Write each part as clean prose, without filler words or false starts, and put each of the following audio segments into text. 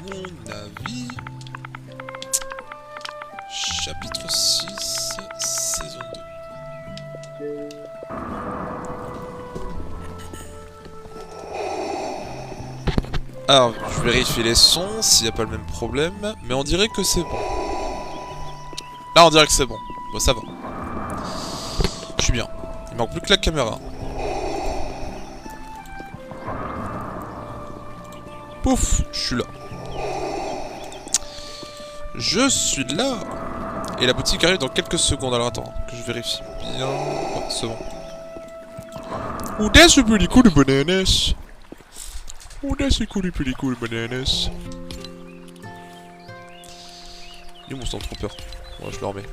Mon avis... Chapitre 6, saison 2. Alors, je vérifie les sons, s'il n'y a pas le même problème, mais on dirait que c'est bon. Là, on dirait que c'est bon. Bon, ça va. Je suis bien. Il manque plus que la caméra. Pouf, je suis là. Je suis là. Et la boutique arrive dans quelques secondes. Alors attends, que je vérifie bien. Oh, c'est bon. Où est-ce que les coups de bananas? Où est-ce que les coups de bananas? Il est mon Stormtrooper. Ouais, je le remets.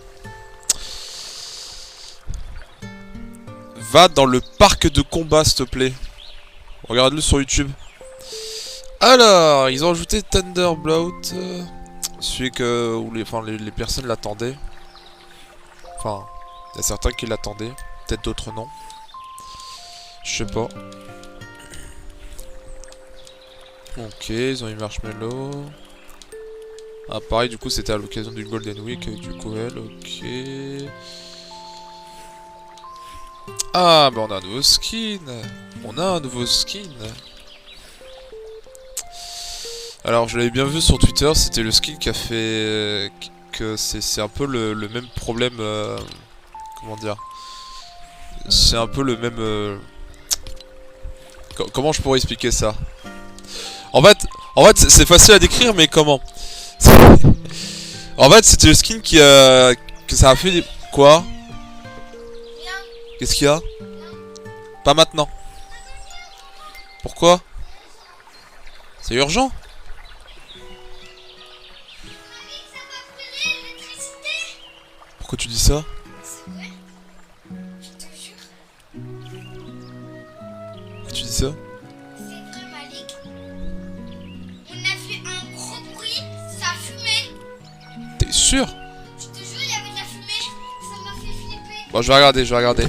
Va dans le parc de combat, s'il te plaît. Regarde-le sur YouTube. Alors, ils ont ajouté Thunderbloat. Celui que où les personnes l'attendaient. Enfin, il y a certains qui l'attendaient. Peut-être d'autres non. Je sais pas. Ok, ils ont eu Marshmallow. Ah, pareil, du coup, c'était à l'occasion du Golden Week avec du Coel. Ok. Ah, bah on a un nouveau skin. On a un nouveau skin. Alors, je l'avais bien vu sur Twitter, c'était le skin qui a fait... que c'est un peu le même problème... comment dire? C'est un peu le même... Comment je pourrais expliquer ça? En fait c'est facile à décrire, mais comment? En fait, c'était le skin qui a... que ça a fait... Quoi? Qu'est-ce qu'il y a? Pas maintenant. Pourquoi? C'est urgent? Pourquoi tu dis ça? C'est vrai, je te jure. Pourquoi tu dis ça? C'est vrai, Malik. On a fait un gros bruit, ça a fumé. T'es sûr? Je te jure, il y avait de la fumée, ça m'a fait flipper. Bon, je vais regarder, je vais regarder.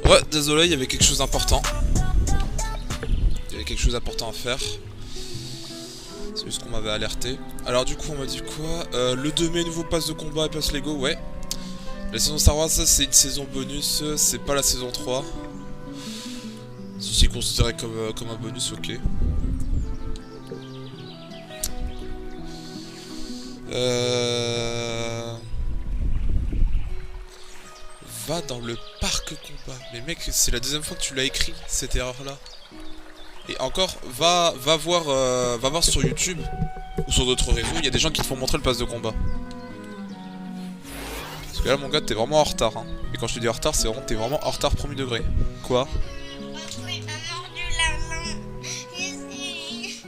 Ouais, désolé, il y avait quelque chose d'important. Il y avait quelque chose d'important à faire. C'est juste qu'on m'avait alerté. Alors du coup, on m'a dit quoi? Le 2 mai, nouveau pass de combat et pass Lego, ouais. La saison Star Wars, ça c'est une saison bonus, c'est pas la saison 3. Si c'est considéré comme un bonus, ok. Va dans le parc combat. Mais mec, c'est la deuxième fois que tu l'as écrit, cette erreur-là. Et encore, va voir sur YouTube ou sur d'autres réseaux, il y a des gens qui te font montrer le pass de combat. Parce que là, mon gars, t'es vraiment en retard. Hein. Et quand je te dis en retard, c'est vraiment t'es vraiment en retard premier degré. Quoi? Oui, m'a mordu la main. Ici.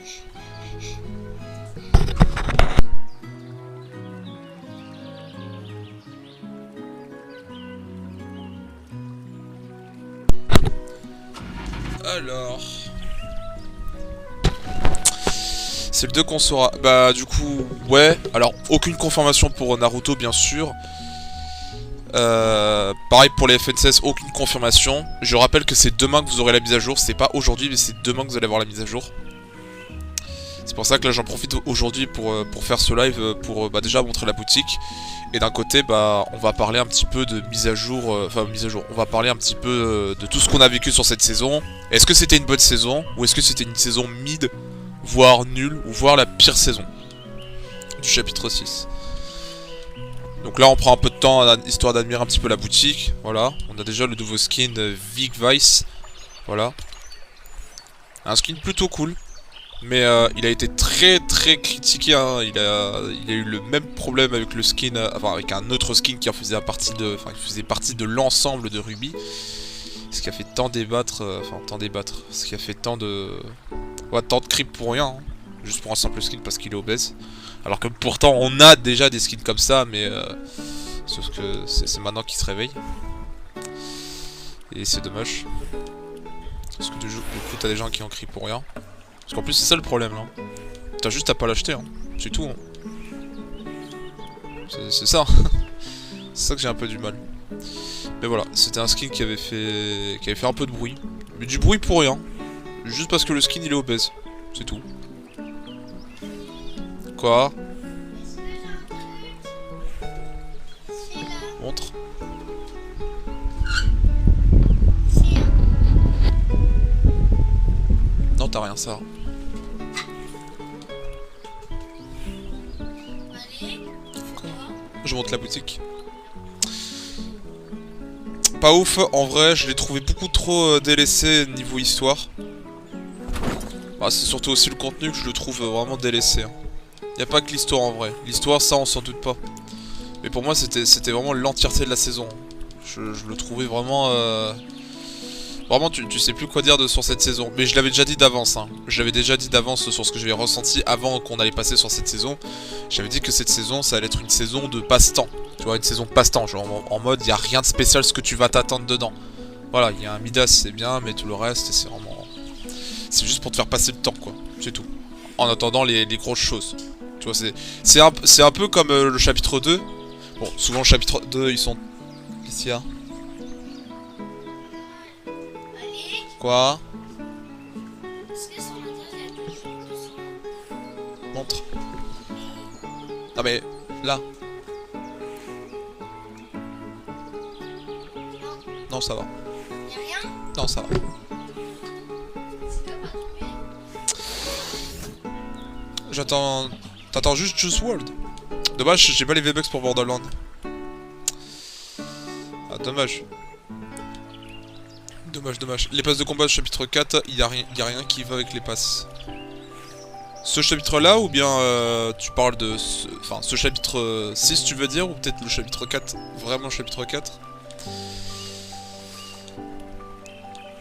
Alors... C'est le 2 qu'on saura. Bah du coup, ouais. Alors, aucune confirmation pour Naruto, bien sûr. Pareil pour les FNCS, aucune confirmation. Je rappelle que c'est demain que vous aurez la mise à jour. C'est pas aujourd'hui, mais c'est demain que vous allez avoir la mise à jour. C'est pour ça que là, j'en profite aujourd'hui pour faire ce live, pour déjà montrer la boutique. Et d'un côté, bah, on va parler un petit peu de mise à jour. Enfin, mise à jour. On va parler un petit peu de tout ce qu'on a vécu sur cette saison. Est-ce que c'était une bonne saison? Ou est-ce que c'était une saison mid, voire nulle, ou voire la pire saison du chapitre 6. Donc là on prend un peu de temps histoire d'admirer un petit peu la boutique. Voilà, on a déjà le nouveau skin Vic Vice. Voilà. Un skin plutôt cool. Mais il a été très critiqué, hein. Il a eu le même problème avec le skin, enfin avec un autre skin qui en faisait partie de, qui faisait partie de l'ensemble de Ruby. Ce qui a fait tant débattre, ce qui a fait tant de... Ouais, tant de creep pour rien, hein. Juste pour un simple skin parce qu'il est obèse. Alors que pourtant on a déjà des skins comme ça, mais sauf que c'est maintenant qu'il se réveille. Et c'est dommage. Parce que du coup t'as des gens qui en crient pour rien. Parce qu'en plus c'est ça le problème là. T'as juste à pas l'acheter, hein. C'est tout. Hein. C'est ça. C'est ça que j'ai un peu du mal. Mais voilà, c'était un skin qui avait fait un peu de bruit. Mais du bruit pour rien. Juste parce que le skin il est obèse. C'est tout. Quoi? Montre. Non, t'as rien, ça. Je monte la boutique. Pas ouf, en vrai, je l'ai trouvé beaucoup trop délaissé niveau histoire. Bah, c'est surtout aussi le contenu que je le trouve vraiment délaissé. Hein. Y a pas que l'histoire en vrai. L'histoire, ça, on s'en doute pas. Mais pour moi, c'était vraiment l'entièreté de la saison. Je le trouvais vraiment... Vraiment, tu sais plus quoi dire sur cette saison. Mais je l'avais déjà dit d'avance. Hein. Je l'avais déjà dit d'avance sur ce que j'avais ressenti avant qu'on allait passer sur cette saison. J'avais dit que cette saison, ça allait être une saison de passe-temps. Tu vois, une saison de passe-temps. Genre en mode, il n'y a rien de spécial ce que tu vas t'attendre dedans. Voilà, il y a un Midas, c'est bien, mais tout le reste, c'est vraiment... C'est juste pour te faire passer le temps, quoi. C'est tout. En attendant les grosses choses. Tu vois, c'est un peu comme le chapitre 2. Bon, souvent le chapitre 2, ils sont... Qu'est-ce qu'il y a? Quoi? Montre. Non mais, là. Non, ça va. Y'a rien? Non, ça va. J'attends... T'attends juste Juice WRLD. Dommage, j'ai pas les V-Bucks pour Borderlands. Ah, dommage. Dommage. Les passes de combat du chapitre 4, y a rien qui va avec les passes. Ce chapitre-là, ou bien tu parles de... ce chapitre 6, tu veux dire, ou peut-être le chapitre 4, vraiment le chapitre 4.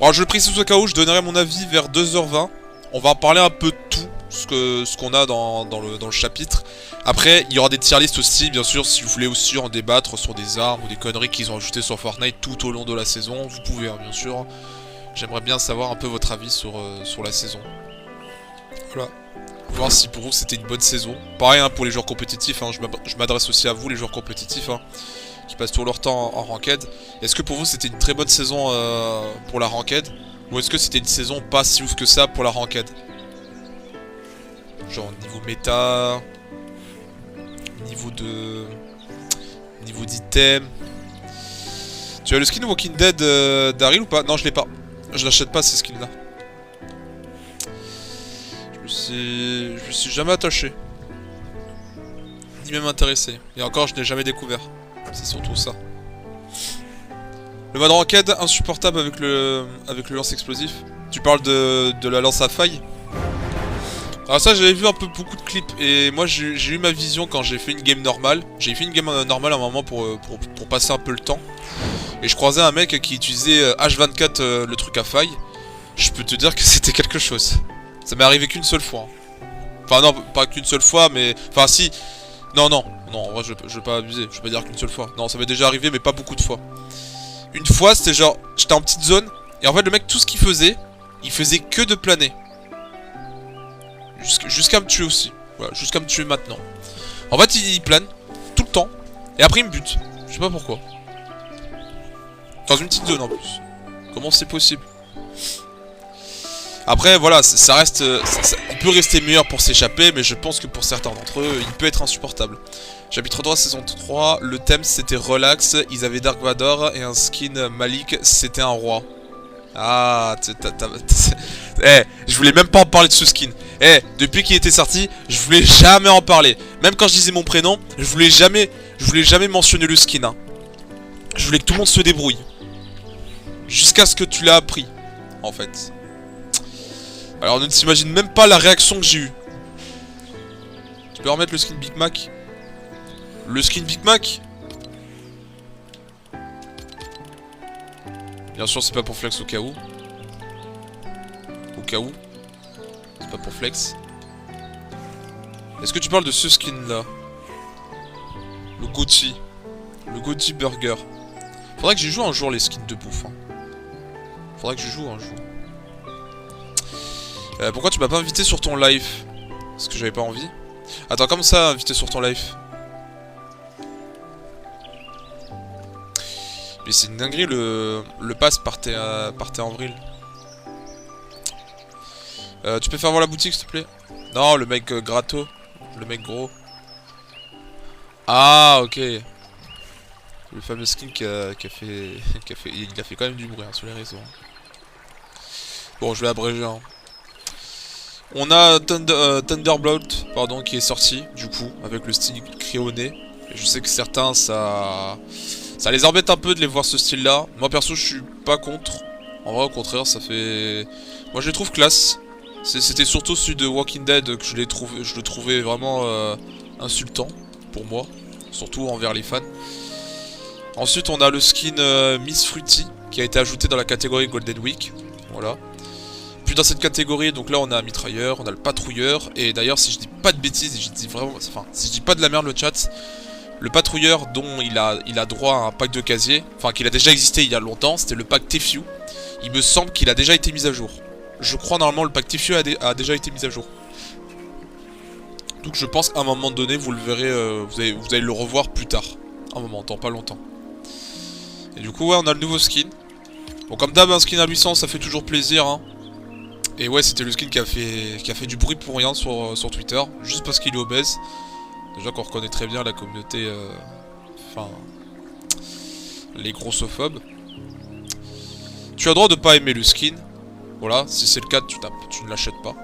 Bon, je le précise au cas où, je donnerai mon avis vers 2h20. On va en parler un peu de tout, ce qu'on a dans le chapitre. Après, il y aura des tier lists aussi, bien sûr, si vous voulez aussi en débattre sur des armes ou des conneries qu'ils ont ajoutées sur Fortnite tout au long de la saison. Vous pouvez, hein, bien sûr. J'aimerais bien savoir un peu votre avis sur la saison. Voilà. Voir si pour vous c'était une bonne saison. Pareil hein, pour les joueurs compétitifs, hein, je m'adresse aussi à vous les joueurs compétitifs hein, qui passent tout leur temps en ranked. Est-ce que pour vous c'était une très bonne saison pour la ranked? Ou est-ce que c'était une saison pas si ouf que ça pour la ranked? Genre niveau méta, niveau d'item. Tu as le skin Walking Dead d'Ariel ou pas? Non, je l'ai pas. Je l'achète pas ces skins là. Je me suis jamais attaché. Ni même intéressé. Et encore, je n'ai jamais découvert. C'est surtout ça. Le mode ranked insupportable avec le lance explosif. Tu parles de la lance à faille. Alors ça j'avais vu un peu beaucoup de clips et moi j'ai eu ma vision quand j'ai fait une game normale. J'ai fait une game normale à un moment pour passer un peu le temps. Et je croisais un mec qui utilisait H24 le truc à faille. Je peux te dire que c'était quelque chose. Ça m'est arrivé qu'une seule fois. Enfin non, pas qu'une seule fois mais... Enfin si... Non, en vrai je vais pas abuser, je vais pas dire qu'une seule fois. Non, ça m'est déjà arrivé mais pas beaucoup de fois. Une fois c'était genre, j'étais en petite zone, et en fait le mec tout ce qu'il faisait, il faisait que de planer. Jusqu'à me tuer aussi. Voilà, jusqu'à me tuer maintenant. En fait il plane, tout le temps, et après il me bute. Je sais pas pourquoi. Dans une petite zone en plus. Comment c'est possible? Après voilà, ça reste... il peut rester meilleur pour s'échapper, mais je pense que pour certains d'entre eux, il peut être insupportable. Chapitre 3, saison 3, le thème c'était relax, ils avaient Dark Vador et un skin Malik, c'était un roi. Ah, je voulais même pas en parler de ce skin. Depuis qu'il était sorti, je voulais jamais en parler. Même quand je disais mon prénom, je voulais jamais mentionner le skin. Hein. Je voulais que tout le monde se débrouille. Jusqu'à ce que tu l'as appris, en fait. Alors on ne s'imagine même pas la réaction que j'ai eue. Tu peux remettre le skin Big Mac? Le skin Big Mac? Bien sûr c'est pas pour flex au cas où. Au cas où. C'est pas pour flex. Est-ce que tu parles de ce skin là? Le Goji. Le Goji Burger. Faudrait que j'y joue un jour les skins de bouffe. Hein. Faudrait que j'y joue un jour. Pourquoi tu m'as pas invité sur ton live? Parce que j'avais pas envie. Attends, comme ça, invité sur ton live? Mais c'est une dinguerie le pass partait en vrille. Tu peux faire voir la boutique s'il te plaît? Non, le mec gratto. Le mec gros. Ah, ok. Le fameux skin qui a fait... il a fait quand même du bruit hein, sur les réseaux. Bon, je vais abréger. Hein. On a Thunderbolt, pardon, qui est sorti, du coup, avec le style crayonné. Et je sais que certains, ça les embête un peu de les voir ce style-là. Moi, perso, je suis pas contre. En vrai, au contraire, ça fait... Moi, je les trouve classe. C'était surtout celui de Walking Dead que je le trouvais vraiment insultant, pour moi. Surtout envers les fans. Ensuite, on a le skin Miss Fruity, qui a été ajouté dans la catégorie Golden Week. Voilà. Puis dans cette catégorie, donc là on a un mitrailleur, on a le patrouilleur, et d'ailleurs si je dis pas de bêtises, je dis vraiment, enfin si je dis pas de la merde le chat, le patrouilleur dont il a droit à un pack de casier, enfin qu'il a déjà existé il y a longtemps, c'était le pack Tefue. Il me semble qu'il a déjà été mis à jour. Je crois normalement le pack Tefue a déjà été mis à jour. Donc je pense qu'à un moment donné vous le verrez, vous allez le revoir plus tard. Un moment, dans pas longtemps. Et du coup ouais on a le nouveau skin. Bon comme d'hab un skin à 800 ça fait toujours plaisir hein. Et ouais, c'était le skin qui a fait du bruit pour rien sur Twitter, juste parce qu'il est obèse. Déjà qu'on reconnaît très bien la communauté, enfin, les grossophobes. Tu as le droit de pas aimer le skin, voilà, si c'est le cas, tu ne l'achètes pas.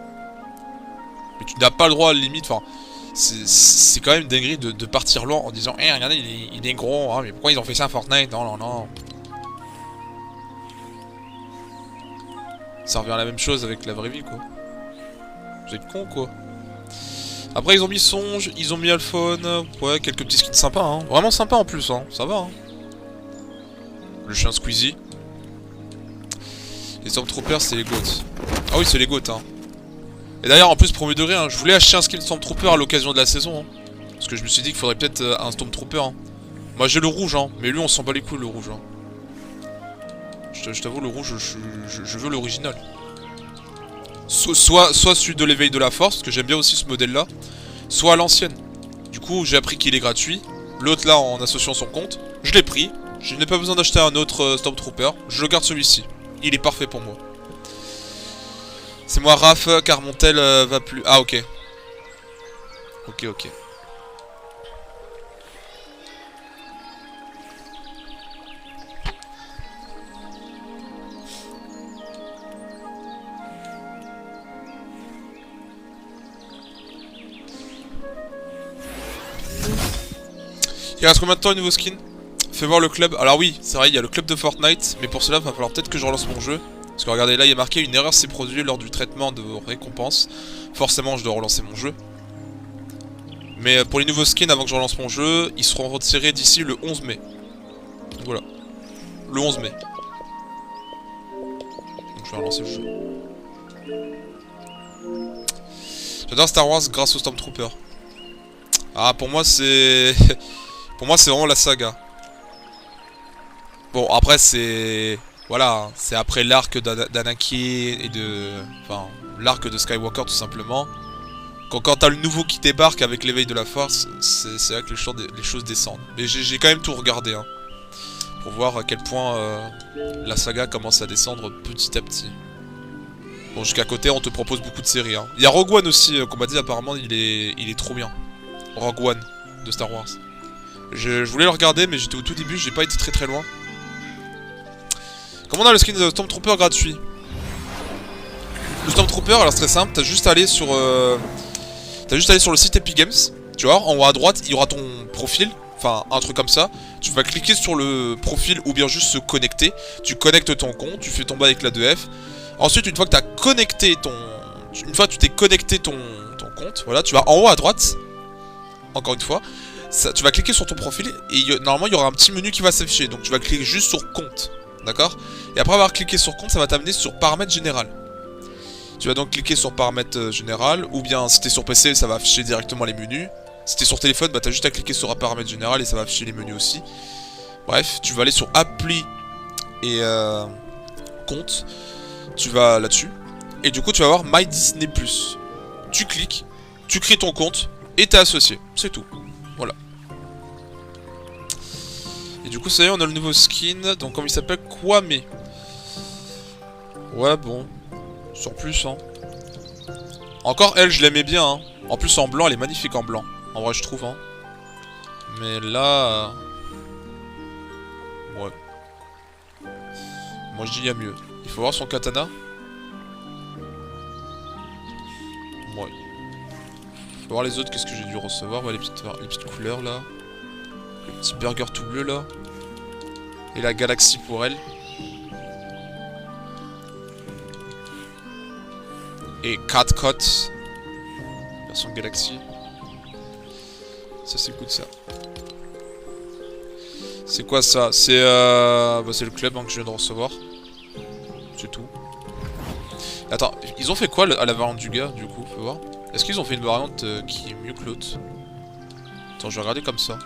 Mais tu n'as pas le droit à la limite, enfin, c'est quand même une dinguerie de partir loin en disant, eh regardez, il est gros, hein, mais pourquoi ils ont fait ça à Fortnite? Non. Ça revient à la même chose avec la vraie vie quoi. Vous êtes cons quoi. Après ils ont mis Songe, ils ont mis Alphone. Ouais quelques petits skins sympas hein. Vraiment sympas en plus hein. Ça va hein. Le chien Squeezie. Les Stormtroopers c'est les goats. Ah oui c'est les goats hein. Et d'ailleurs en plus premier degré hein, je voulais acheter un skin Stormtrooper à l'occasion de la saison hein. Parce que je me suis dit qu'il faudrait peut-être un Stormtrooper hein. Moi j'ai le rouge hein. Mais lui on s'en bat les couilles le rouge hein. Je t'avoue, le rouge, je veux l'original. Soit celui de l'éveil de la force, parce que j'aime bien aussi ce modèle-là. Soit à l'ancienne. Du coup, j'ai appris qu'il est gratuit. L'autre là, en associant son compte. Je l'ai pris. Je n'ai pas besoin d'acheter un autre Stormtrooper. Je le garde celui-ci. Il est parfait pour moi. C'est moi, Raph, car mon tel va plus... Ah, ok. Ok. Il reste combien de temps au niveau skin? Fais voir le club. Alors oui, c'est vrai, il y a le club de Fortnite, mais pour cela, il va falloir peut-être que je relance mon jeu. Parce que regardez, là, il y a marqué une erreur s'est produite lors du traitement de vos récompenses. Forcément, je dois relancer mon jeu. Mais pour les nouveaux skins, avant que je relance mon jeu, ils seront retirés d'ici le 11 mai. Donc voilà. Le 11 mai. Donc je vais relancer le jeu. J'adore Star Wars grâce au Stormtrooper. Ah, pour moi, c'est... pour moi, c'est vraiment la saga. Bon, après, c'est... Voilà, c'est après l'arc d'Anakin et de... Enfin, l'arc de Skywalker, tout simplement. Quand t'as le nouveau qui débarque avec l'éveil de la force, c'est là que les choses descendent. Mais j'ai quand même tout regardé, hein. Pour voir à quel point la saga commence à descendre petit à petit. Bon, jusqu'à côté, on te propose beaucoup de séries, hein. Il y a Rogue One aussi, qu'on m'a dit, apparemment, il est trop bien. Rogue One, de Star Wars. Je voulais le regarder, mais j'étais au tout début, j'ai pas été très loin. Comment on a le skin de Stormtrooper gratuit? Le Stormtrooper, alors c'est très simple, t'as juste à aller sur le site Epic Games, tu vois, en haut à droite, il y aura ton profil, enfin un truc comme ça. Tu vas cliquer sur le profil ou bien juste se connecter. Tu connectes ton compte, tu fais tomber avec la 2F. Ensuite, une fois que tu as connecté tu t'es connecté ton compte, voilà, tu vas en haut à droite, encore une fois, ça, tu vas cliquer sur ton profil et normalement il y aura un petit menu qui va s'afficher. Donc tu vas cliquer juste sur compte, d'accord? Et après avoir cliqué sur compte, ça va t'amener sur paramètres général. Tu vas donc cliquer sur paramètres général, ou bien si t'es sur PC, ça va afficher directement les menus. Si t'es sur téléphone, bah t'as juste à cliquer sur paramètres général et ça va afficher les menus aussi. Bref, tu vas aller sur appli et compte. Tu vas là-dessus. Et du coup, tu vas voir My Disney+. Tu cliques, tu crées ton compte et t'es associé. C'est tout. Voilà. Et du coup, ça y est, on a le nouveau skin. Donc, comme il s'appelle, Kwame. Ouais, bon. Sans plus, hein. Encore, elle, je l'aimais bien, hein. En plus, en blanc, elle est magnifique en blanc. En vrai, je trouve, hein. Mais là... Ouais. Moi, je dis, il y a mieux. Il faut voir son katana. Ouais. Faut voir les autres, qu'est-ce que j'ai dû recevoir. Ouais, les petites couleurs, là. Le petit burger tout bleu, là. Et la galaxie pour elle. Et Cat Cut. Version Galaxy. Ça c'est cool ça. C'est quoi ça? C'est bah, c'est le club hein, que je viens de recevoir. C'est tout. Attends, ils ont fait quoi à la variante du gars du coup? Faut voir. Est-ce qu'ils ont fait une variante qui est mieux que l'autre? Attends, je vais regarder comme ça.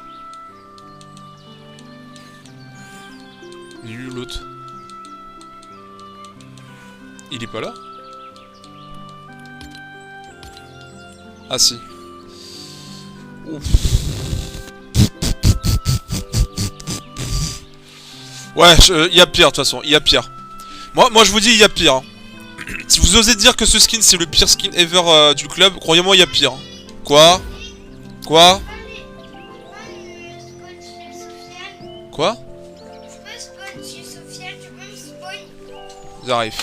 Il est où l'autre? Il est pas là? Ah si. Ouf. Ouais, il y a pire de toute façon, il y a pire. Moi je vous dis, il y a pire. Hein. Si vous osez dire que ce skin c'est le pire skin ever du club, croyez-moi, il y a pire. Hein. Quoi? Quoi? Quoi? J'arrive.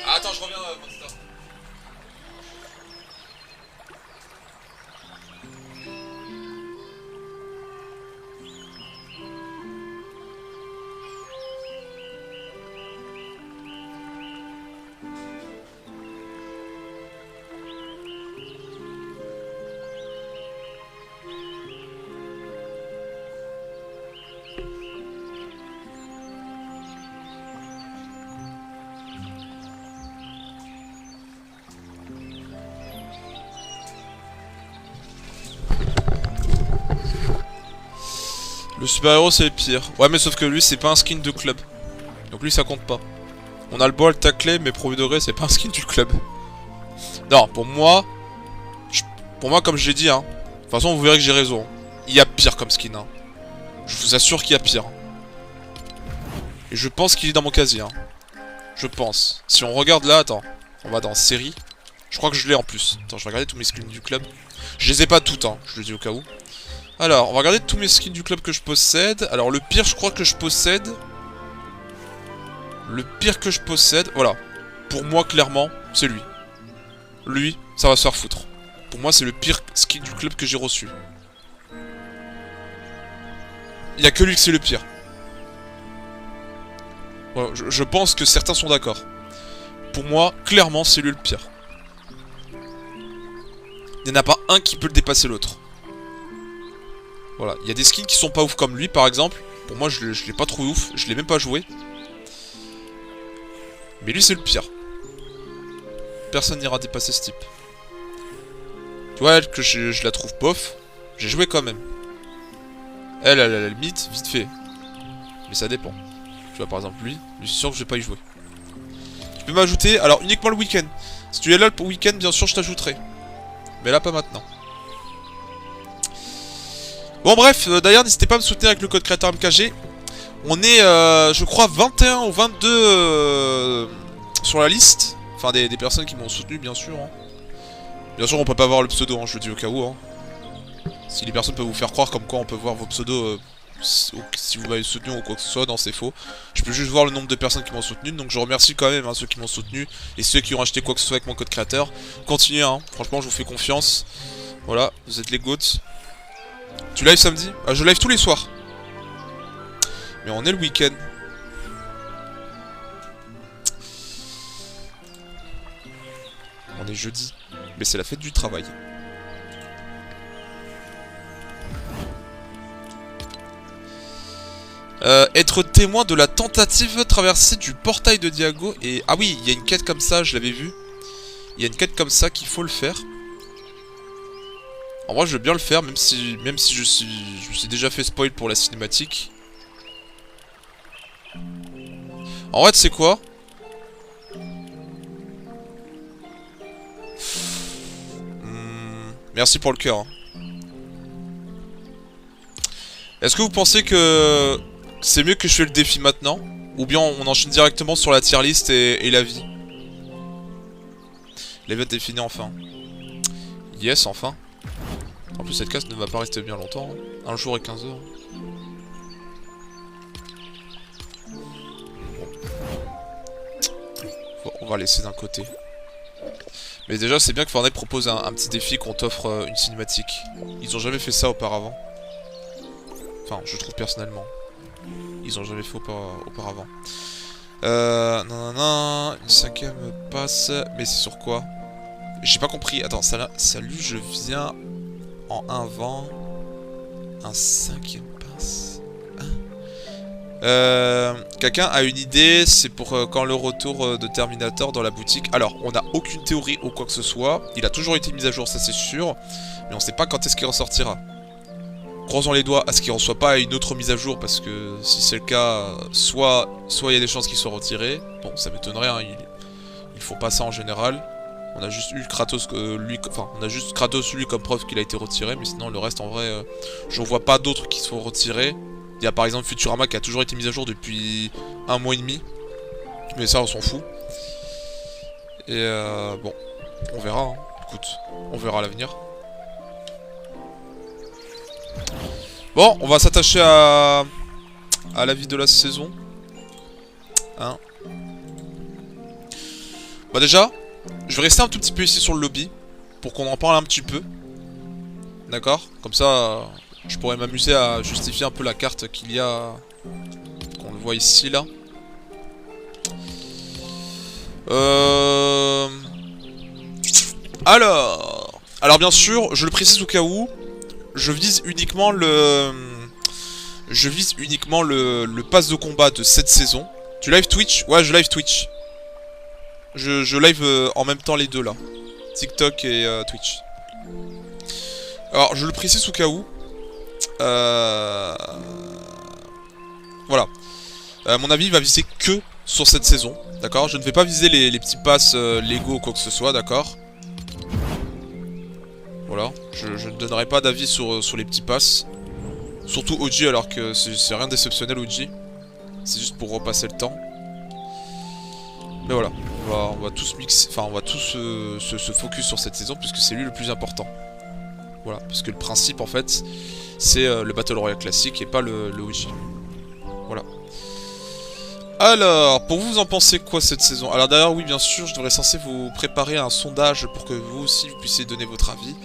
Ah, attends, je reviens Monster. Le super-héros c'est le pire. Ouais mais sauf que lui c'est pas un skin de club. Donc lui ça compte pas. On a le beau à le tacler mais premier degré c'est pas un skin du club. Non pour moi... comme j'ai dit hein. De toute façon vous verrez que j'ai raison. Il y a pire comme skin hein. Je vous assure qu'il y a pire. Et je pense qu'il est dans mon casier hein. Je pense. Si on regarde là, attends. On va dans série. Je crois que je l'ai en plus. Attends je vais regarder tous mes skins du club. Je les ai pas toutes hein. Je le dis au cas où. Alors, on va regarder tous mes skins du club que je possède. Alors, le pire, je crois que je possède... Le pire que je possède... Voilà. Pour moi, clairement, c'est lui. Lui, ça va se faire foutre. Pour moi, c'est le pire skin du club que j'ai reçu. il y a que lui que c'est le pire. Voilà, je pense que certains sont d'accord. Pour moi, clairement, c'est lui le pire. Il n'y en a pas un qui peut le dépasser l'autre. Voilà, il y a des skins qui sont pas ouf comme lui, par exemple. Pour moi, je l'ai pas trouvé ouf, je l'ai même pas joué. Mais lui, c'est le pire. Personne n'ira dépasser ce type. Tu vois, elle, que je la trouve bof. J'ai joué quand même. Elle, à la limite, vite fait. Mais ça dépend. Tu vois, par exemple, lui, je suis sûr que je vais pas y jouer. Tu peux m'ajouter, alors uniquement le week-end. Si tu es là le week-end, bien sûr, je t'ajouterai. Mais là, pas maintenant. Bon, bref, d'ailleurs, n'hésitez pas à me soutenir avec le code créateur MKG. On est, je crois, 21 ou 22 sur la liste. Enfin, des personnes qui m'ont soutenu, bien sûr. Hein. Bien sûr, on peut pas voir le pseudo, hein, je le dis au cas où. Hein. Si les personnes peuvent vous faire croire comme quoi on peut voir vos pseudos si vous m'avez soutenu ou quoi que ce soit, non, c'est faux. Je peux juste voir le nombre de personnes qui m'ont soutenu, donc je remercie quand même hein, ceux qui m'ont soutenu et ceux qui ont acheté quoi que ce soit avec mon code créateur. Continuez, hein, franchement, je vous fais confiance. Voilà, vous êtes les GOATs. Tu live samedi? Ah, je live tous les soirs. Mais on est le week-end. On est jeudi. Mais c'est la fête du travail. Être témoin de la tentative traversée du portail de Diago. Et ah oui, il y a une quête comme ça, je l'avais vu. Il y a une quête comme ça qu'il faut le faire. En vrai, je veux bien le faire, même si je me suis déjà fait spoil pour la cinématique. En vrai, tu sais quoi? Merci pour le cœur. Hein. Est-ce que vous pensez que c'est mieux que je fais le défi maintenant? Ou bien on enchaîne directement sur la tier list et la vie? L'event est fini enfin. Yes, enfin. En plus, cette casse ne va pas rester bien longtemps. Hein. 1 jour et 15 heures. Bon, on va laisser d'un côté. Mais déjà, c'est bien que Fortnite propose un petit défi qu'on t'offre une cinématique. Ils ont jamais fait ça auparavant. Enfin, je trouve personnellement. Ils ont jamais fait auparavant. Non, une 5ème passe. Mais c'est sur quoi? J'ai pas compris. Attends, ça là. Salut, je viens en invent. Un 5ème passe. Quelqu'un a une idée, c'est pour quand le retour de Terminator dans la boutique. Alors, on n'a aucune théorie ou quoi que ce soit. Il a toujours été mis à jour, ça c'est sûr. Mais on sait pas quand est-ce qu'il ressortira. Croisons les doigts à ce qu'il ne reçoit pas une autre mise à jour, parce que si c'est le cas, soit il y a des chances qu'il soit retiré. Bon, ça m'étonnerait, hein, il faut pas ça en général. On a juste eu Kratos on a juste Kratos lui comme preuve qu'il a été retiré, mais sinon le reste en vrai, j'en vois pas d'autres qui sont retirés. Il y a par exemple Futurama qui a toujours été mis à jour depuis 1 mois et demi. Mais ça on s'en fout. Et bon, on verra, hein. Écoute, on verra à l'avenir. Bon, on va s'attacher à la vie de la saison. Hein. Bah déjà, je vais rester un tout petit peu ici sur le lobby pour qu'on en parle un petit peu. D'accord? Comme ça, je pourrais m'amuser à justifier un peu la carte qu'il y a. Qu'on le voit ici, là. Alors bien sûr, je le précise au cas où, je vise uniquement le pass de combat de cette saison. Tu live Twitch? Ouais, je live Twitch. Je live en même temps les deux là. TikTok et Twitch. Alors, je le précise au cas où. Voilà. Mon avis va viser que sur cette saison. D'accord? Je ne vais pas viser les petits passes Lego ou quoi que ce soit, d'accord? Voilà. Je ne donnerai pas d'avis sur les petits passes. Surtout OG, alors que c'est rien d'exceptionnel OG. C'est juste pour repasser le temps. Mais voilà. On va tous mixer. Enfin, on va tous se focus sur cette saison, puisque c'est lui le plus important. Voilà. Parce que le principe, en fait, c'est le Battle Royale classique et pas le OG. Voilà. Alors, pour vous en pensez quoi cette saison? Alors d'ailleurs, oui, bien sûr, je devrais censé vous préparer un sondage pour que vous aussi, vous puissiez donner votre avis.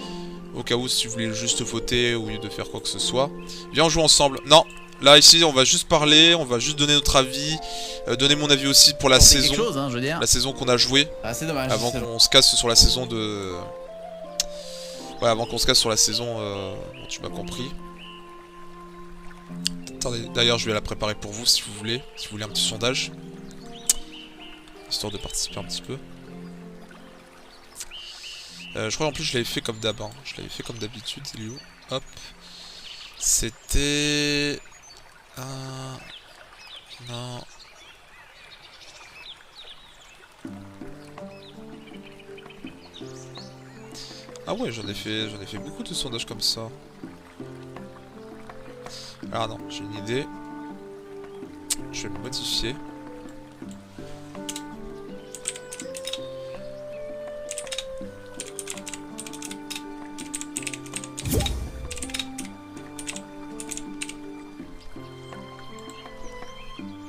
Au cas où, si vous voulez juste voter ou de faire quoi que ce soit. Viens, on joue ensemble. Non, Là, ici, on va juste parler, on va juste donner notre avis, donner mon avis aussi pour la saison. Quelque chose, hein, je veux dire. La saison qu'on a jouée. Ah, c'est dommage. Avant qu'on se casse sur la saison de... Ouais, avant qu'on se casse sur la saison... Bon, tu m'as compris. Attendez, d'ailleurs, je vais la préparer pour vous, si vous voulez. Si vous voulez un petit sondage. Histoire de participer un petit peu. Je crois en plus je l'avais fait comme d'hab, hein. Je l'avais fait comme d'habitude, c'est lui où? Hop. C'était... Non. Ah ouais, j'en ai fait beaucoup de sondages comme ça. Alors non, j'ai une idée. Je vais le modifier.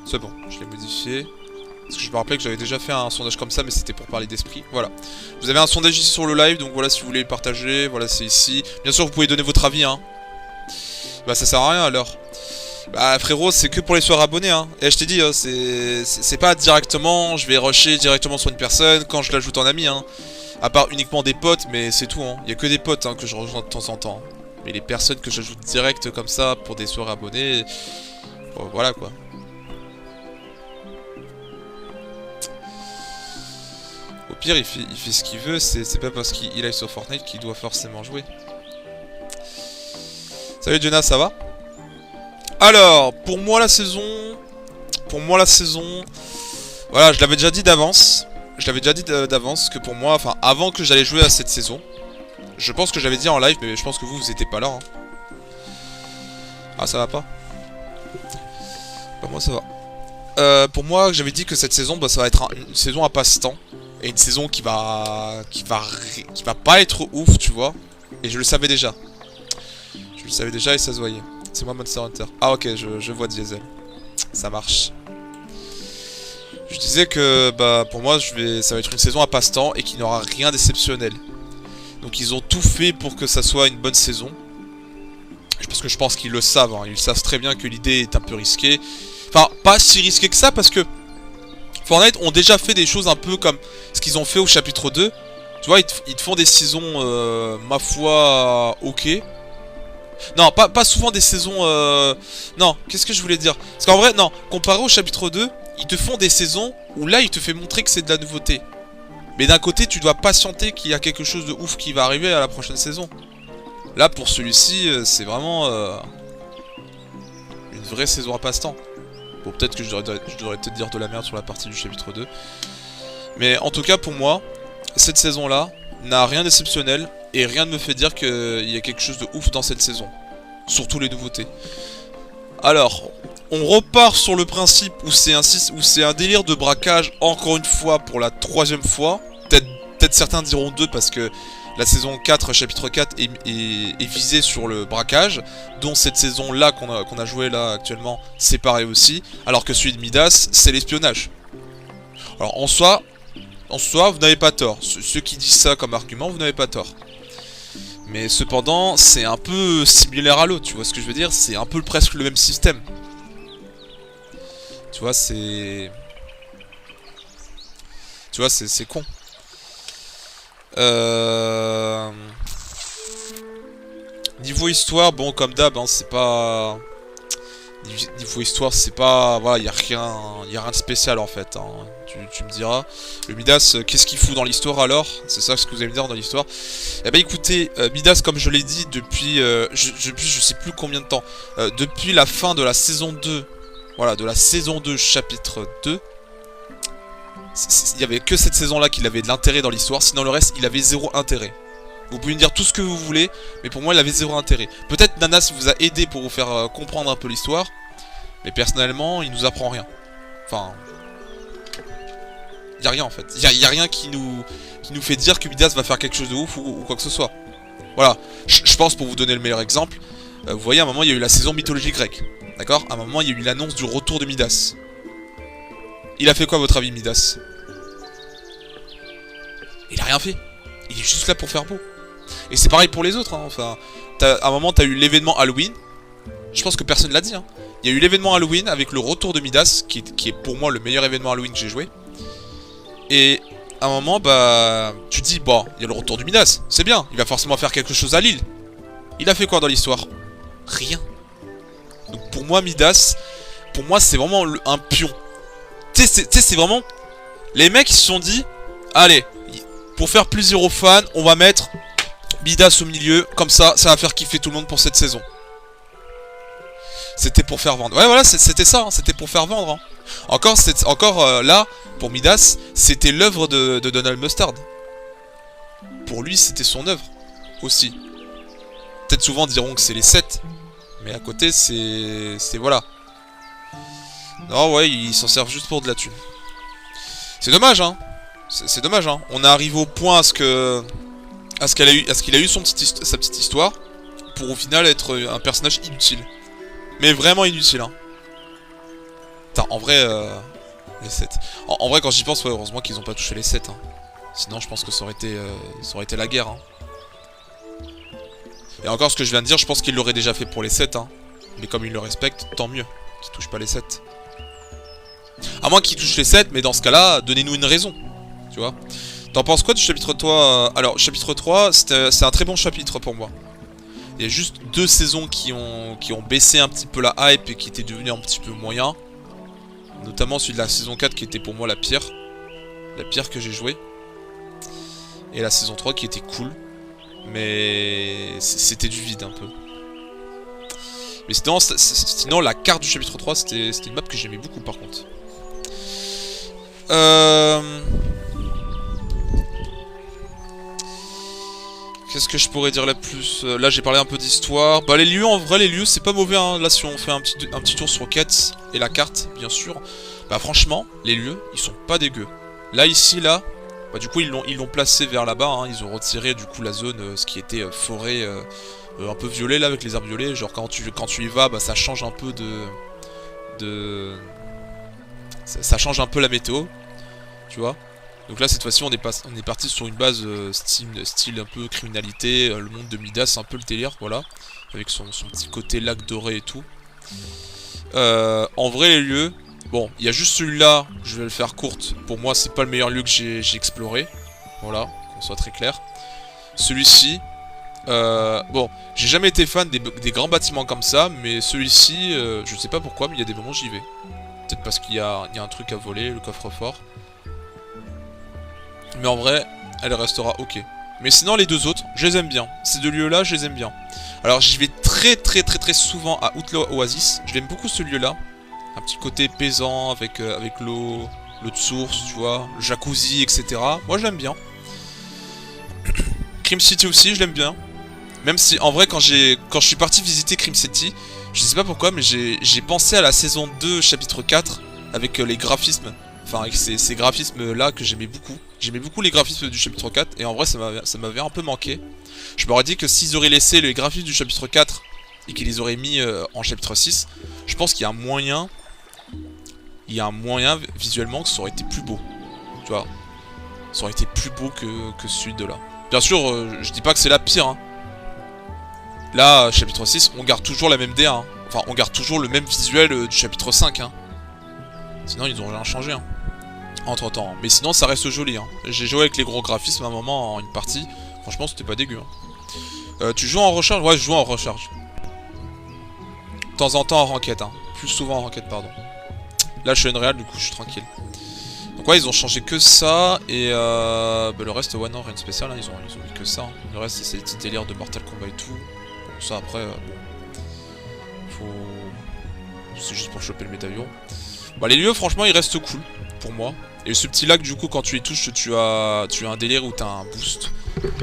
C'est bon, je l'ai modifié. Parce que je me rappelais que j'avais déjà fait un sondage comme ça, mais c'était pour parler d'esprit. Voilà. Vous avez un sondage ici sur le live, donc voilà, si vous voulez le partager, voilà, c'est ici. Bien sûr, vous pouvez donner votre avis, hein. Bah, ça sert à rien, alors. Bah, frérot, c'est que pour les soirs abonnés, hein. Et je t'ai dit, hein, c'est pas directement, je vais rusher directement sur une personne quand je l'ajoute en ami, hein. À part uniquement des potes, mais c'est tout, hein. Il y a que des potes, hein, que je rejoins de temps en temps. Mais les personnes que j'ajoute direct comme ça pour des soirs abonnés, bon, voilà, quoi. Au pire, il fait ce qu'il veut, c'est pas parce qu'il aille sur Fortnite qu'il doit forcément jouer. Salut Jonas, ça va? Alors, pour moi la saison... Voilà, je l'avais déjà dit d'avance. Que pour moi, enfin, avant que j'allais jouer à cette saison. Je pense que j'avais dit en live, mais je pense que vous étiez pas là. Hein. Ah, ça va pas? Bah, moi, ça va. Pour moi, j'avais dit que cette saison, bah, ça va être une saison à passe-temps. Et une saison qui va pas être ouf, tu vois. Et je le savais déjà. Je le savais déjà et ça se voyait. C'est moi Monster Hunter. Ah ok, je vois Diesel. Ça marche. Je disais que bah pour moi ça va être une saison à passe-temps et qu'il n'y aura rien d'exceptionnel. Donc ils ont tout fait pour que ça soit une bonne saison. Parce que je pense qu'ils le savent, hein. Ils savent très bien que l'idée est un peu risquée. Enfin, pas si risquée que ça parce que Fortnite ont déjà fait des choses un peu comme ce qu'ils ont fait au chapitre 2. Tu vois, ils te font des saisons, ma foi, ok. Non, pas souvent des saisons... Non, qu'est-ce que je voulais dire? Parce qu'en vrai, non, comparé au chapitre 2, ils te font des saisons où là, ils te font montrer que c'est de la nouveauté. Mais d'un côté, tu dois patienter qu'il y a quelque chose de ouf qui va arriver à la prochaine saison. Là, pour celui-ci, c'est vraiment... une vraie saison à passe-temps. Bon, peut-être que je devrais peut-être dire de la merde sur la partie du chapitre 2. Mais en tout cas, pour moi, cette saison-là n'a rien d'exceptionnel. Et rien ne me fait dire qu'il y a quelque chose de ouf dans cette saison. Surtout les nouveautés. Alors, on repart sur le principe où c'est un délire de braquage, encore une fois, pour la 3e fois. Peut-être certains diront 2 parce que la saison 4, chapitre 4, est visée sur le braquage. Dont cette saison-là qu'on a joué là actuellement, c'est pareil aussi. Alors que celui de Midas, c'est l'espionnage. Alors en soi, vous n'avez pas tort. Ceux qui disent ça comme argument, vous n'avez pas tort. Mais cependant, c'est un peu similaire à l'autre, tu vois ce que je veux dire? C'est un peu presque le même système. Tu vois, c'est con. Niveau histoire, bon, comme d'hab, hein, c'est pas... Niveau histoire, c'est pas... Voilà, y a rien de spécial, en fait, hein. Tu me diras. Le Midas, qu'est-ce qu'il fout dans l'histoire, alors? C'est ça ce que vous allez me dire dans l'histoire. Eh ben, écoutez, Midas, comme je l'ai dit, depuis... je sais plus combien de temps. Depuis la fin de la saison 2... Voilà, de la saison 2, chapitre 2... Il y avait que cette saison-là qu'il avait de l'intérêt dans l'histoire. Sinon, le reste, il avait zéro intérêt. Vous pouvez me dire tout ce que vous voulez, mais pour moi, il avait zéro intérêt. Peut-être Nanas vous a aidé pour vous faire comprendre un peu l'histoire, mais personnellement, il nous apprend rien. Enfin... Il y a rien, en fait. Il y a rien qui nous fait dire que Midas va faire quelque chose de ouf ou quoi que ce soit. Voilà. Je pense, pour vous donner le meilleur exemple, vous voyez, à un moment, il y a eu la saison mythologie grecque. D'accord? À un moment, il y a eu l'annonce du retour de Midas. Il a fait quoi, à votre avis, Midas? Il a rien fait. Il est juste là pour faire beau. Et c'est pareil pour les autres, hein. Enfin, à un moment, t'as eu l'événement Halloween. Je pense que personne l'a dit, hein. Il y a eu l'événement Halloween avec le retour de Midas, qui est pour moi le meilleur événement Halloween que j'ai joué. Et à un moment, bah, tu te dis, bon, il y a le retour du Midas, c'est bien, il va forcément faire quelque chose à Lille. Il a fait quoi dans l'histoire? Rien. Donc pour moi, Midas, pour moi, c'est vraiment un pion. Tu sais, c'est vraiment... Les mecs, ils se sont dit, allez, pour faire plaisir aux fans, on va mettre Midas au milieu, comme ça va faire kiffer tout le monde pour cette saison. C'était pour faire vendre. Ouais, voilà, c'était ça, hein, c'était pour faire vendre. Hein. Encore là, pour Midas, c'était l'œuvre de Donald Mustard. Pour lui, c'était son œuvre aussi. Peut-être souvent diront que c'est les 7, mais à côté, c'est voilà. Non, ouais, ils s'en servent juste pour de la thune. C'est dommage, hein. C'est dommage, hein. On est arrivé au point à ce qu'il a eu sa petite histoire, pour au final être un personnage inutile. Mais vraiment inutile, hein. Putain, en vrai, les 7. En vrai, quand j'y pense, ouais, heureusement qu'ils ont pas touché les 7, hein. Sinon, je pense que ça aurait été la guerre, hein. Et encore, ce que je viens de dire, je pense qu'ils l'auraient déjà fait pour les 7, hein. Mais comme ils le respectent, tant mieux qu'ils touchent pas les 7. À moins qu'ils touchent les 7, mais dans ce cas-là, donnez-nous une raison. Tu vois. T'en penses quoi du chapitre 3? Alors, chapitre 3, c'est un très bon chapitre pour moi. Il y a juste 2 saisons qui ont baissé un petit peu la hype et qui étaient devenues un petit peu moyen. Notamment celui de la saison 4 qui était pour moi la pire. La pire que j'ai jouée. Et la saison 3 qui était cool. Mais c'était du vide un peu. Mais sinon la carte du chapitre 3, c'était une map que j'aimais beaucoup par contre. Qu'est-ce que je pourrais dire là plus? Là j'ai parlé un peu d'histoire. Bah les lieux, en vrai les lieux c'est pas mauvais hein. Là si on fait un petit tour sur Quête et la carte bien sûr. Bah franchement les lieux ils sont pas dégueux. Là ici là, bah du coup ils l'ont placé vers là-bas hein. Ils ont retiré du coup la zone, ce qui était forêt un peu violet là avec les arbres violets. Genre quand tu y vas bah ça change un peu ça change un peu la météo. Tu vois. Donc là cette fois-ci on est parti sur une base style un peu criminalité, le monde de Midas, un peu le délire, voilà. Avec son petit côté lac doré et tout. En vrai les lieux, bon, il y a juste celui-là, je vais le faire courte. Pour moi c'est pas le meilleur lieu que j'ai exploré. Voilà, qu'on soit très clair. Celui-ci, bon, j'ai jamais été fan des grands bâtiments comme ça, mais celui-ci, je sais pas pourquoi, mais il y a des moments où j'y vais. Peut-être parce qu'il y a un truc à voler, le coffre-fort. Mais en vrai, elle restera ok. Mais sinon, les 2 autres, je les aime bien. Ces 2 lieux-là, je les aime bien. Alors, j'y vais très souvent à Outlaw Oasis. Je l'aime beaucoup ce lieu-là. Un petit côté paysant avec l'eau de source, tu vois, le jacuzzi, etc. Moi, je l'aime bien. Crim City aussi, je l'aime bien. Même si, en vrai, quand je suis parti visiter Crim City, je sais pas pourquoi, mais j'ai pensé à la saison 2, chapitre 4, avec les graphismes. Enfin, avec ces graphismes-là que j'aimais beaucoup. J'aimais beaucoup les graphismes du chapitre 4, et en vrai, ça m'avait un peu manqué. Je m'aurais dit que s'ils auraient laissé les graphismes du chapitre 4, et qu'ils les auraient mis en chapitre 6, je pense qu'il y a un moyen... visuellement que ça aurait été plus beau. Tu vois. Ça aurait été plus beau que celui de là. Bien sûr, je dis pas que c'est la pire, hein. Là, chapitre 6, on garde toujours la même DA, hein. Enfin, on garde toujours le même visuel du chapitre 5, hein. Sinon, ils ont rien changé, hein. Entre temps. Mais sinon, ça reste joli, hein. J'ai joué avec les gros graphismes à un moment en une partie. Franchement, c'était pas dégueu, hein. Tu joues en recharge? Ouais, je joue en recharge. De temps en temps en ranked, hein. Plus souvent en ranked, pardon. Là, je suis Unreal, du coup, je suis tranquille. Donc ouais, ils ont changé que ça, et bah, le reste, ouais, non, rien de spécial, hein. Ils ont mis que ça, hein. Le reste, c'est des petits délires de Mortal Kombat et tout. Bon, ça, après, bon... C'est juste pour choper le médaillon. Bah, les lieux, franchement, ils restent cool, pour moi. Et ce petit lac, du coup, quand tu y touches, tu as un délire où tu as un boost.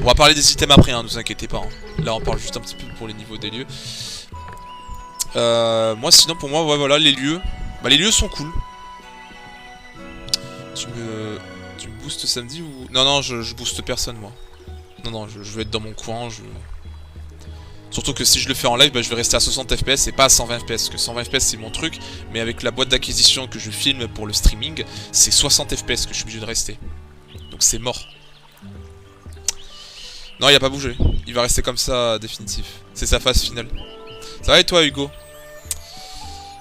On va parler des items après, hein, ne vous inquiétez pas. Hein. Là, on parle juste un petit peu pour les niveaux des lieux. Moi, sinon, pour moi, ouais, voilà, les lieux. Bah, les lieux sont cool. Tu me boostes samedi ou... Non, non, je booste personne, moi. Non, non, je vais être dans mon coin, Surtout que si je le fais en live, bah, je vais rester à 60 fps et pas à 120 fps. Parce que 120 fps c'est mon truc, mais avec la boîte d'acquisition que je filme pour le streaming, c'est 60 fps que je suis obligé de rester. Donc c'est mort. Non, il a pas bougé. Il va rester comme ça, définitif. C'est sa phase finale. Ça va et toi, Hugo?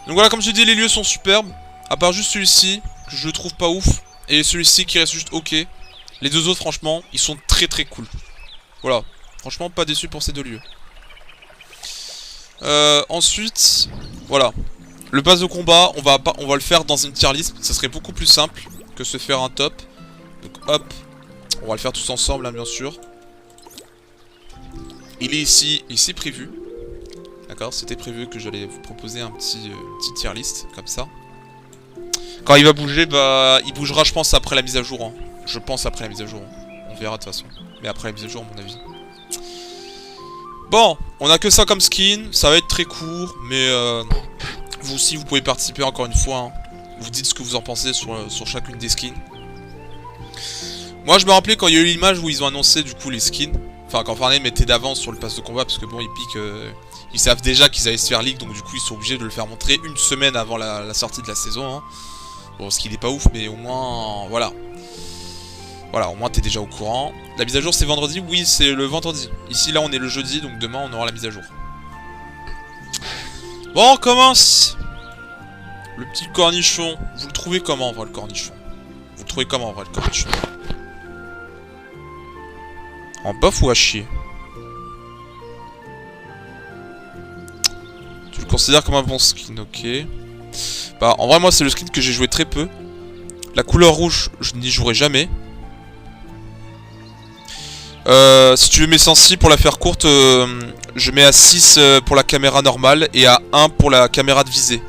Donc voilà, comme je dis, les lieux sont superbes. À part juste celui-ci, que je le trouve pas ouf. Et celui-ci qui reste juste ok. Les deux autres, franchement, ils sont très très cool. Voilà. Franchement, pas déçu pour ces deux lieux. Ensuite, voilà. Le pass de combat, on va le faire dans une tier list. Ça serait beaucoup plus simple que se faire un top. Donc hop. On va le faire tous ensemble, hein, bien sûr. Il est ici prévu. D'accord, c'était prévu que j'allais vous proposer un petit tier list, comme ça. Quand il va bouger, bah, il bougera, je pense, après la mise à jour. Hein. Je pense après la mise à jour. On verra de toute façon. Mais après la mise à jour, à mon avis. Bon, on a que ça comme skin. Ça va être très court, mais vous aussi, vous pouvez participer encore une fois. Hein. Vous dites ce que vous en pensez sur chacune des skins. Moi, je me rappelais quand il y a eu l'image où ils ont annoncé du coup les skins. Enfin, quand Fortnite mettait d'avance sur le pass de combat, parce que bon, ils piquent. Ils savent déjà qu'ils allaient se faire leak, donc du coup, ils sont obligés de le faire montrer une semaine avant la sortie de la saison. Hein. Bon, ce qui n'est pas ouf, mais au moins, voilà. Voilà, au moins t'es déjà au courant. La mise à jour c'est vendredi? Oui, c'est le vendredi. Ici, là, on est le jeudi, donc demain, on aura la mise à jour. Bon, on commence. Le petit cornichon. Vous le trouvez comment, en vrai, le cornichon? Vous le trouvez comment, en vrai, le cornichon? En bof ou à chier? Tu le considères comme un bon skin, ok. Bah, en vrai, moi, c'est le skin que j'ai joué très peu. La couleur rouge, je n'y jouerai jamais. Si tu veux mes sensi, pour la faire courte, je mets à 6 pour la caméra normale et à 1 pour la caméra de visée.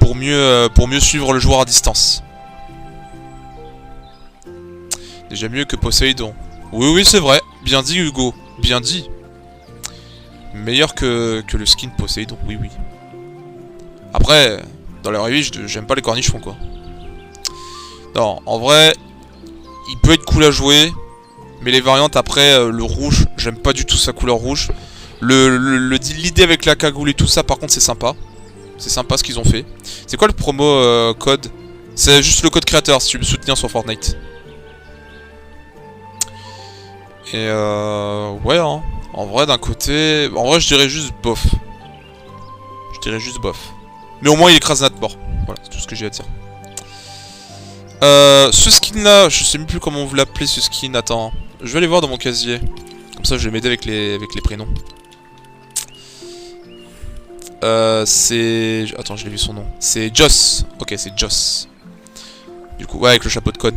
Pour mieux suivre le joueur à distance. Déjà mieux que Poséidon. Oui, oui, c'est vrai. Bien dit, Hugo. Bien dit. Meilleur que le skin Poséidon, oui, oui. Après, dans la vraie vie, j'aime pas les cornichons, quoi. Non, en vrai, il peut être cool à jouer. Mais les variantes, après, le rouge, j'aime pas du tout sa couleur rouge. L'idée avec la cagoule et tout ça, par contre, c'est sympa. C'est sympa ce qu'ils ont fait. C'est quoi le promo code? C'est juste le code créateur si tu veux me soutenir sur Fortnite. Et ouais, hein. En vrai, d'un côté... En vrai, je dirais juste bof. Je dirais juste bof. Mais au moins, il écrase notre mort. Voilà, c'est tout ce que j'ai à dire. Ce skin là, je sais même plus comment vous l'appelez ce skin, attends. Je vais aller voir dans mon casier. Comme ça je vais m'aider avec les prénoms. C'est... Attends, je l'ai vu son nom. C'est Joss. Ok, c'est Joss. Du coup, ouais, avec le chapeau de code.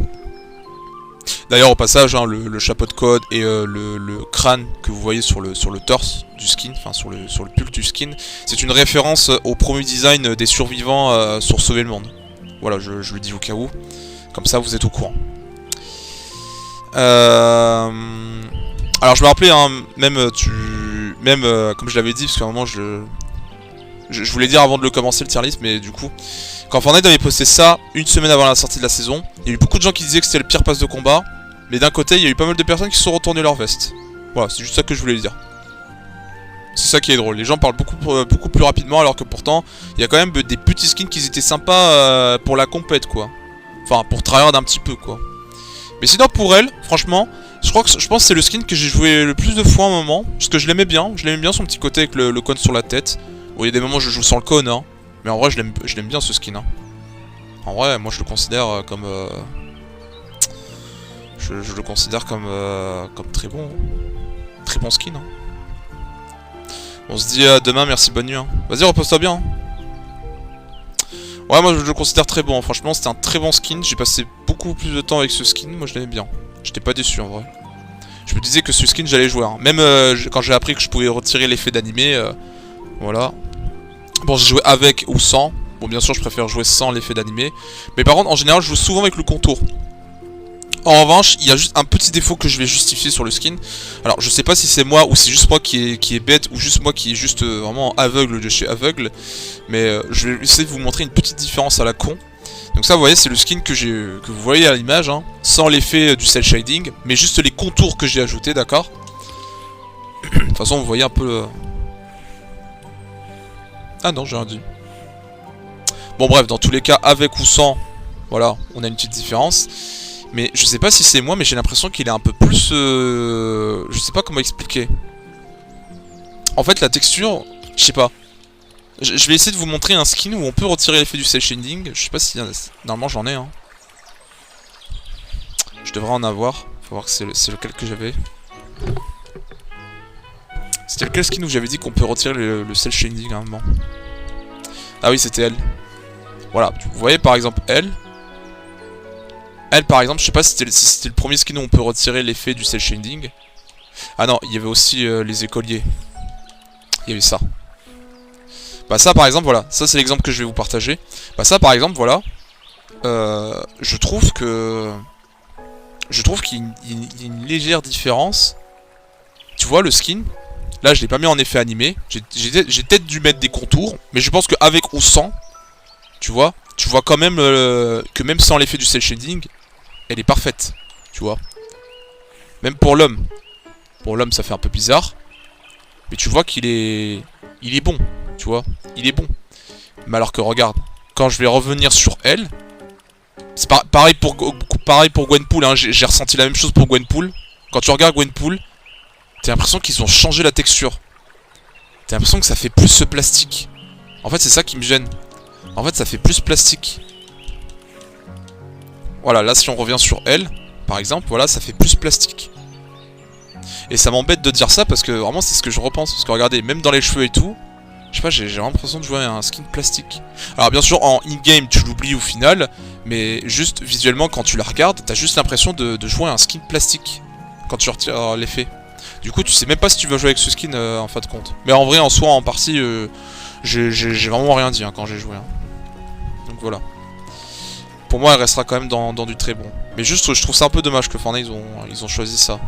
D'ailleurs, au passage, hein, le chapeau de code et le crâne que vous voyez sur le torse du skin, enfin sur le pull du skin, c'est une référence au premier design des survivants sur Sauver le Monde. Voilà, je le dis au cas où. Comme ça, vous êtes au courant. Alors, je me rappelais, hein, comme je l'avais dit, parce qu'à un moment, je voulais dire avant de le commencer le tier list, mais du coup, quand Fortnite avait posté ça une semaine avant la sortie de la saison, il y a eu beaucoup de gens qui disaient que c'était le pire pass de combat, mais d'un côté, il y a eu pas mal de personnes qui se sont retournées leur veste. Voilà, c'est juste ça que je voulais dire. C'est ça qui est drôle, les gens parlent beaucoup plus rapidement, alors que pourtant, il y a quand même des petits skins qui étaient sympas pour la compète, quoi. Enfin, pour tryhard un petit peu, quoi. Mais sinon, pour elle, franchement, je pense que c'est le skin que j'ai joué le plus de fois à un moment. Parce que je l'aimais bien son petit côté avec le cône sur la tête. Bon, il y a des moments où je joue sans le cône, hein. Mais en vrai, je l'aime bien ce skin, hein. En vrai, moi je le considère comme... Je le considère comme très bon. Très bon skin, hein. On se dit à demain, merci, bonne nuit, hein. Vas-y, repose-toi bien, hein. Ouais, moi je le considère très bon, franchement c'était un très bon skin, j'ai passé beaucoup plus de temps avec ce skin, moi je l'aimais bien. J'étais pas déçu en vrai. Je me disais que ce skin j'allais jouer, hein. Même quand j'ai appris que je pouvais retirer l'effet d'animé, voilà. Bon, j'ai joué avec ou sans, bon bien sûr je préfère jouer sans l'effet d'animé. Mais par contre en général je joue souvent avec le contour. En revanche, il y a juste un petit défaut que je vais justifier sur le skin. Alors, je sais pas si c'est moi ou c'est juste moi qui est bête ou juste moi qui est juste vraiment aveugle de chez aveugle. Mais je vais essayer de vous montrer une petite différence à la con. Donc ça, vous voyez, c'est le skin que vous voyez à l'image, hein, sans l'effet du cel shading, mais juste les contours que j'ai ajoutés, d'accord. De toute façon, vous voyez un peu... Ah non, j'ai rien dit. Bon bref, dans tous les cas, avec ou sans, voilà, on a une petite différence. Mais je sais pas si c'est moi, mais j'ai l'impression qu'il est un peu plus... Je sais pas comment expliquer. En fait, la texture, je sais pas. Je vais essayer de vous montrer un skin où on peut retirer l'effet du cel shading. Je sais pas si... Normalement j'en ai, hein. Je devrais en avoir. Faut voir que c'est lequel que j'avais. C'était lequel skin où j'avais dit qu'on peut retirer le cel shading à un moment. Ah oui, c'était elle. Voilà, vous voyez par exemple elle. Elle par exemple, je sais pas si c'était le premier skin où on peut retirer l'effet du cel shading. Ah non, il y avait aussi les écoliers. Il y avait ça. Bah ça par exemple, voilà. Ça c'est l'exemple que je vais vous partager. Bah ça par exemple, voilà. Je trouve qu'il y a une légère différence. Tu vois le skin. Là je l'ai pas mis en effet animé. J'ai peut-être dû mettre des contours. Mais je pense qu'avec ou sans, tu vois quand même que même sans l'effet du cel shading, elle est parfaite. Tu vois. Même pour l'homme. Pour l'homme ça fait un peu bizarre. Mais tu vois qu'il est... Il est bon. Tu vois. Il est bon. Mais alors que regarde. Quand je vais revenir sur elle... C'est pareil pour Gwenpool, hein. J'ai ressenti la même chose pour Gwenpool. Quand tu regardes Gwenpool, t'as l'impression qu'ils ont changé la texture. T'as l'impression que ça fait plus ce plastique. En fait c'est ça qui me gêne. En fait ça fait plus plastique. Voilà, là si on revient sur elle, par exemple, voilà, ça fait plus plastique. Et ça m'embête de dire ça parce que vraiment c'est ce que je repense. Parce que regardez, même dans les cheveux et tout, je sais pas, j'ai l'impression de jouer un skin plastique. Alors bien sûr en in-game tu l'oublies au final, mais juste visuellement quand tu la regardes, t'as juste l'impression de jouer un skin plastique. Quand tu retires l'effet. Du coup tu sais même pas si tu vas jouer avec ce skin en fin de compte. Mais en vrai en soi en partie, j'ai vraiment rien dit hein, quand j'ai joué. Hein. Donc voilà. Pour moi elle restera quand même dans du très bon. Mais juste je trouve ça un peu dommage que Fortnite ils ont choisi ça.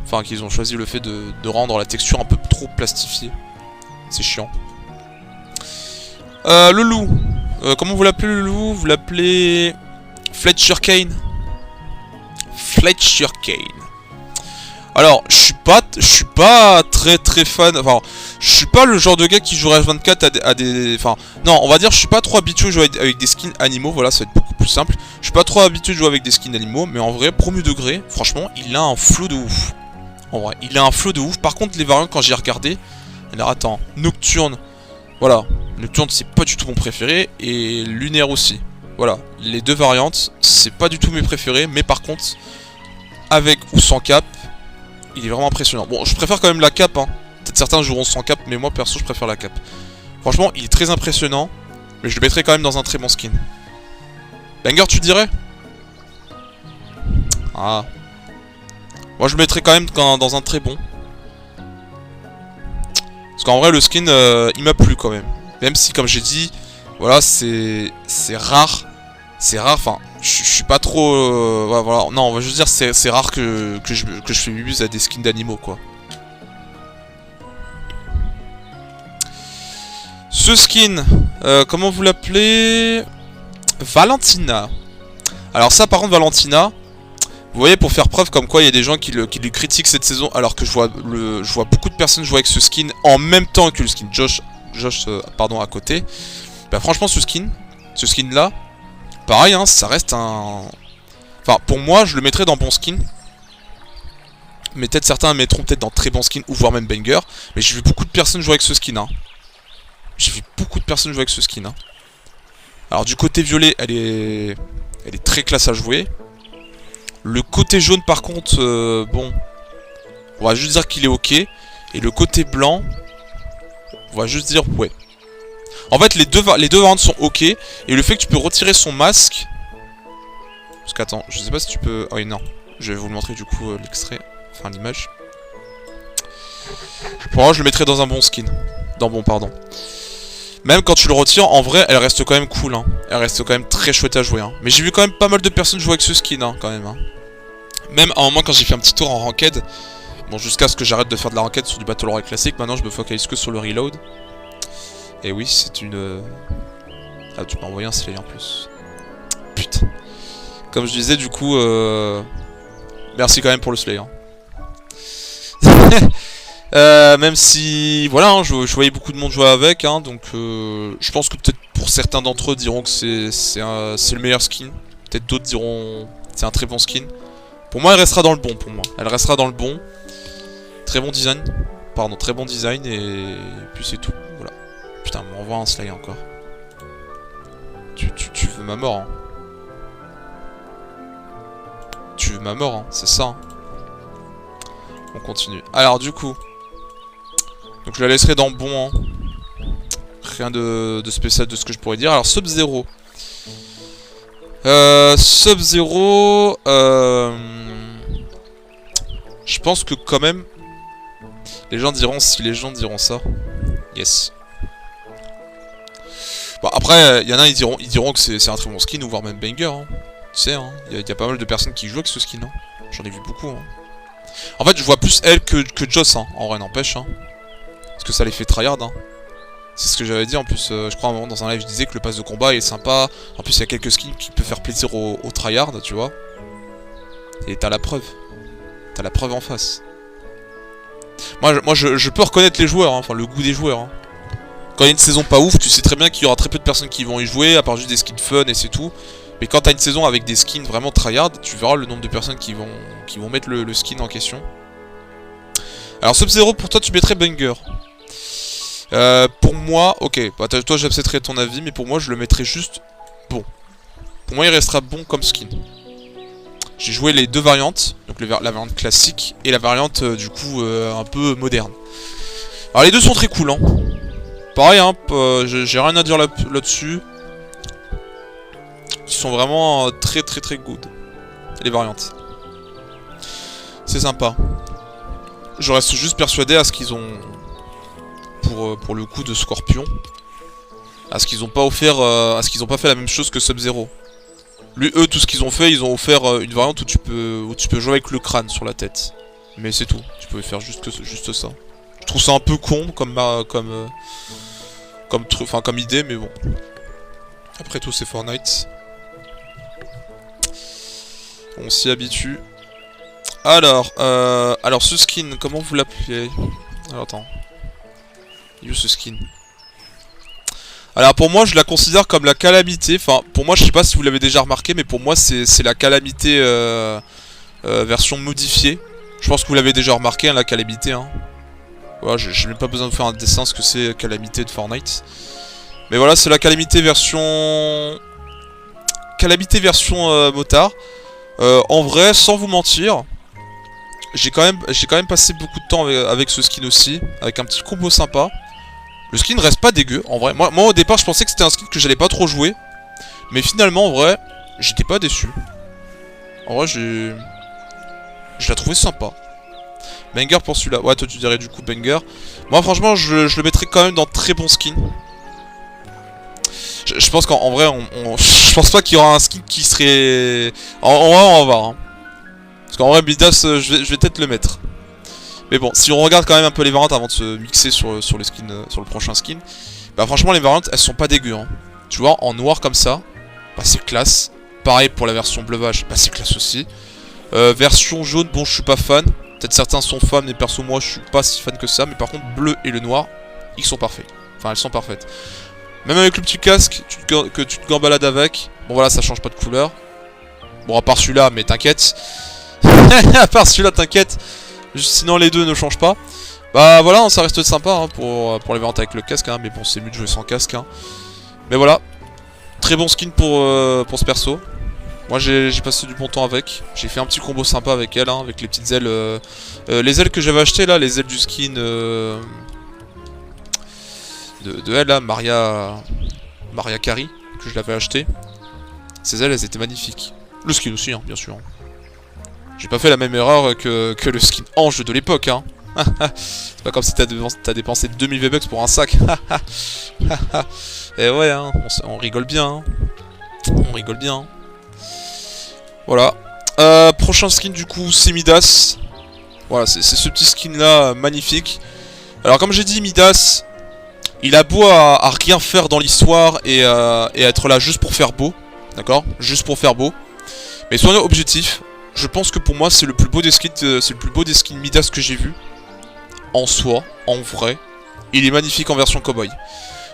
Enfin qu'ils ont choisi le fait de rendre la texture un peu trop plastifiée. C'est chiant. Le loup. Comment vous l'appelez le loup? Vous l'appelez... Fletcher Kane. Fletcher Kane. Alors, je suis pas très fan... Enfin, je suis pas le genre de gars qui jouerait H24 à des... Enfin, non, on va dire je suis pas trop habitué à jouer avec des skins animaux. Voilà, ça va être beaucoup plus simple. Je suis pas trop habitué à jouer avec des skins animaux. Mais en vrai, premier degré, franchement, il a un flow de ouf. En vrai, il a un flow de ouf. Par contre, les variantes, quand j'ai regardé... Alors attends, Nocturne, voilà, Nocturne c'est pas du tout mon préféré, et Lunaire aussi. Voilà, les deux variantes, c'est pas du tout mes préférés, mais par contre, avec ou sans cap, il est vraiment impressionnant. Bon, je préfère quand même la cap, hein. Peut-être certains joueront sans cap, mais moi perso je préfère la cap. Franchement, il est très impressionnant, mais je le mettrai quand même dans un très bon skin. Banger, tu dirais? Ah. Moi je le mettrai quand même dans un très bon. Parce qu'en vrai le skin il m'a plu quand même. Même si comme j'ai dit, voilà c'est rare. C'est rare, enfin je suis pas trop... voilà. Non on va juste dire c'est rare que je fais use à des skins d'animaux quoi. Ce skin, comment vous l'appelez? Valentina. Alors ça par contre Valentina, vous voyez, pour faire preuve comme quoi il y a des gens qui le critiquent cette saison, alors que je vois beaucoup de personnes jouer avec ce skin en même temps que le skin Josh pardon, à côté. Bah franchement ce skin là, pareil hein, ça reste un... Enfin pour moi je le mettrais dans bon skin. Mais peut-être certains le mettront peut-être dans très bon skin ou voire même banger. Mais j'ai vu beaucoup de personnes jouer avec ce skin hein. J'ai vu beaucoup de personnes jouer avec ce skin hein. Alors du côté violet elle est très classe à jouer. Le côté jaune par contre, bon, on va juste dire qu'il est ok. Et le côté blanc, on va juste dire ouais. En fait les deux variantes sont ok. Et le fait que tu peux retirer son masque... Parce qu'attends, je sais pas si tu peux... Oh oui non, je vais vous le montrer du coup l'extrait. Enfin l'image. Pour moi je le mettrais dans un bon skin. Pardon. Même quand tu le retires, en vrai, elle reste quand même cool, hein. Elle reste quand même très chouette à jouer, hein. Mais j'ai vu quand même pas mal de personnes jouer avec ce skin, hein, quand même, hein. Même à un moment, quand j'ai fait un petit tour en ranked, bon, jusqu'à ce que j'arrête de faire de la ranked sur du Battle Royale classique, maintenant je me focalise que sur le reload. Et oui, c'est une... Ah, tu m'as envoyé un Slayer en plus. Putain. Comme je disais, du coup, merci quand même pour le Slayer. Même si, voilà, hein, je voyais beaucoup de monde jouer avec, hein, donc je pense que peut-être pour certains d'entre eux diront que c'est le meilleur skin. Peut-être d'autres diront c'est un très bon skin. Pour moi, elle restera dans le bon, pour moi. Elle restera dans le bon. Très bon design. Pardon, très bon design, et puis c'est tout, voilà. Putain, on m'envoie un Sly encore. Tu veux ma mort, hein. Tu veux ma mort, hein, c'est ça. Hein. On continue. Alors, du coup... Donc, je la laisserai dans bon, hein. Rien de spécial de ce que je pourrais dire. Alors, Sub-Zero. Sub-Zero... Je pense que quand même... Les gens diront si les gens diront ça. Yes. Bon, après, il y en a, ils diront que c'est un très bon skin, ou voire même banger, hein. Tu sais, hein, y a pas mal de personnes qui jouent avec ce skin, hein. J'en ai vu beaucoup, hein. En fait, je vois plus elle que Joss, hein. En vrai, n'empêche, hein. Parce que ça les fait tryhard, hein. C'est ce que j'avais dit, en plus, je crois à un moment dans un live, je disais que le pass de combat est sympa. En plus, il y a quelques skins qui peuvent faire plaisir aux tryhard, tu vois. Et t'as la preuve. T'as la preuve en face. Moi je peux reconnaître les joueurs, hein, enfin le goût des joueurs, hein. Quand il y a une saison pas ouf, tu sais très bien qu'il y aura très peu de personnes qui vont y jouer, à part juste des skins fun et c'est tout. Mais quand t'as une saison avec des skins vraiment tryhard, tu verras le nombre de personnes qui vont mettre le skin en question. Alors Sub-Zero, pour toi tu mettrais banger. Pour moi, ok, bah, toi j'accepterai ton avis, mais pour moi je le mettrais juste bon. Pour moi il restera bon comme skin. J'ai joué les deux variantes, donc la variante classique et la variante du coup un peu moderne. Alors les deux sont très cool, hein. Pareil, hein, j'ai rien à dire là-dessus. Ils sont vraiment très good, les variantes. C'est sympa. Je reste juste persuadé à ce qu'ils ont, pour le coup de Scorpion, à ce qu'ils ont pas offert, à ce qu'ils ont pas fait la même chose que Sub-Zero. Eux, tout ce qu'ils ont fait, ils ont offert une variante où tu peux jouer avec le crâne sur la tête. Mais c'est tout. Tu pouvais faire juste ça. Je trouve ça un peu con comme idée, mais bon. Après tout, c'est Fortnite. On s'y habitue. Alors ce skin, comment vous l'appelez? Alors attends. Il est où ce skin? Alors pour moi je la considère comme la calamité, enfin pour moi je sais pas si vous l'avez déjà remarqué, mais pour moi c'est la calamité version modifiée. Je pense que vous l'avez déjà remarqué, hein, la calamité, hein. Voilà, j'ai même pas besoin de faire un dessin ce que c'est calamité de Fortnite. Mais voilà, c'est la calamité version... motard. En vrai, sans vous mentir, j'ai quand même passé beaucoup de temps avec ce skin aussi, avec un petit combo sympa. Le skin reste pas dégueu, en vrai. Moi au départ, je pensais que c'était un skin que j'allais pas trop jouer. Mais finalement, en vrai, j'étais pas déçu. En vrai, je l'ai trouvé sympa. Banger pour celui-là. Ouais, toi tu dirais du coup banger. Moi, franchement, je le mettrais quand même dans très bon skin. Je pense qu'en vrai, je pense pas qu'il y aura un skin qui serait... En vrai, on va voir. Hein. Parce qu'en vrai, Midas, je vais peut-être le mettre. Mais bon, si on regarde quand même un peu les variantes avant de se mixer sur les skins, sur le prochain skin, bah franchement les variantes elles sont pas dégueu, hein. Tu vois, en noir comme ça, bah c'est classe. Pareil pour la version bleuvage, bah c'est classe aussi. Version jaune, bon je suis pas fan. Peut-être certains sont fans, mais perso moi je suis pas si fan que ça. Mais par contre bleu et le noir, ils sont parfaits. Enfin elles sont parfaites. Même avec le petit casque que tu te gambalades avec, bon voilà ça change pas de couleur. Bon à part celui-là, mais t'inquiète. À part celui-là t'inquiète. Sinon les deux ne changent pas. Bah voilà, ça reste sympa, hein, pour les variantes avec le casque, hein, mais bon c'est mieux de jouer sans casque, hein. Mais voilà, très bon skin pour ce perso. Moi j'ai passé du bon temps avec. J'ai fait un petit combo sympa avec elle, hein, avec les petites ailes. Les ailes que j'avais achetées là, les ailes du skin de elle là, Maria Carey, que je l'avais acheté. Ces ailes elles étaient magnifiques. Le skin aussi, hein, bien sûr. J'ai pas fait la même erreur que le skin Ange de l'époque, hein. C'est pas comme si t'as dépensé 2000 V-Bucks pour un sac. Et ouais, hein, on rigole bien, hein. On rigole bien, hein. Voilà. Prochain skin du coup, c'est Midas. Voilà, c'est ce petit skin là, magnifique. Alors comme j'ai dit, Midas, il a beau à rien faire dans l'histoire et être là juste pour faire beau. D'accord, juste pour faire beau. Mais soyons objectifs. Je pense que pour moi c'est le plus beau des skins, Midas que j'ai vu. En soi, en vrai. Il est magnifique en version cowboy.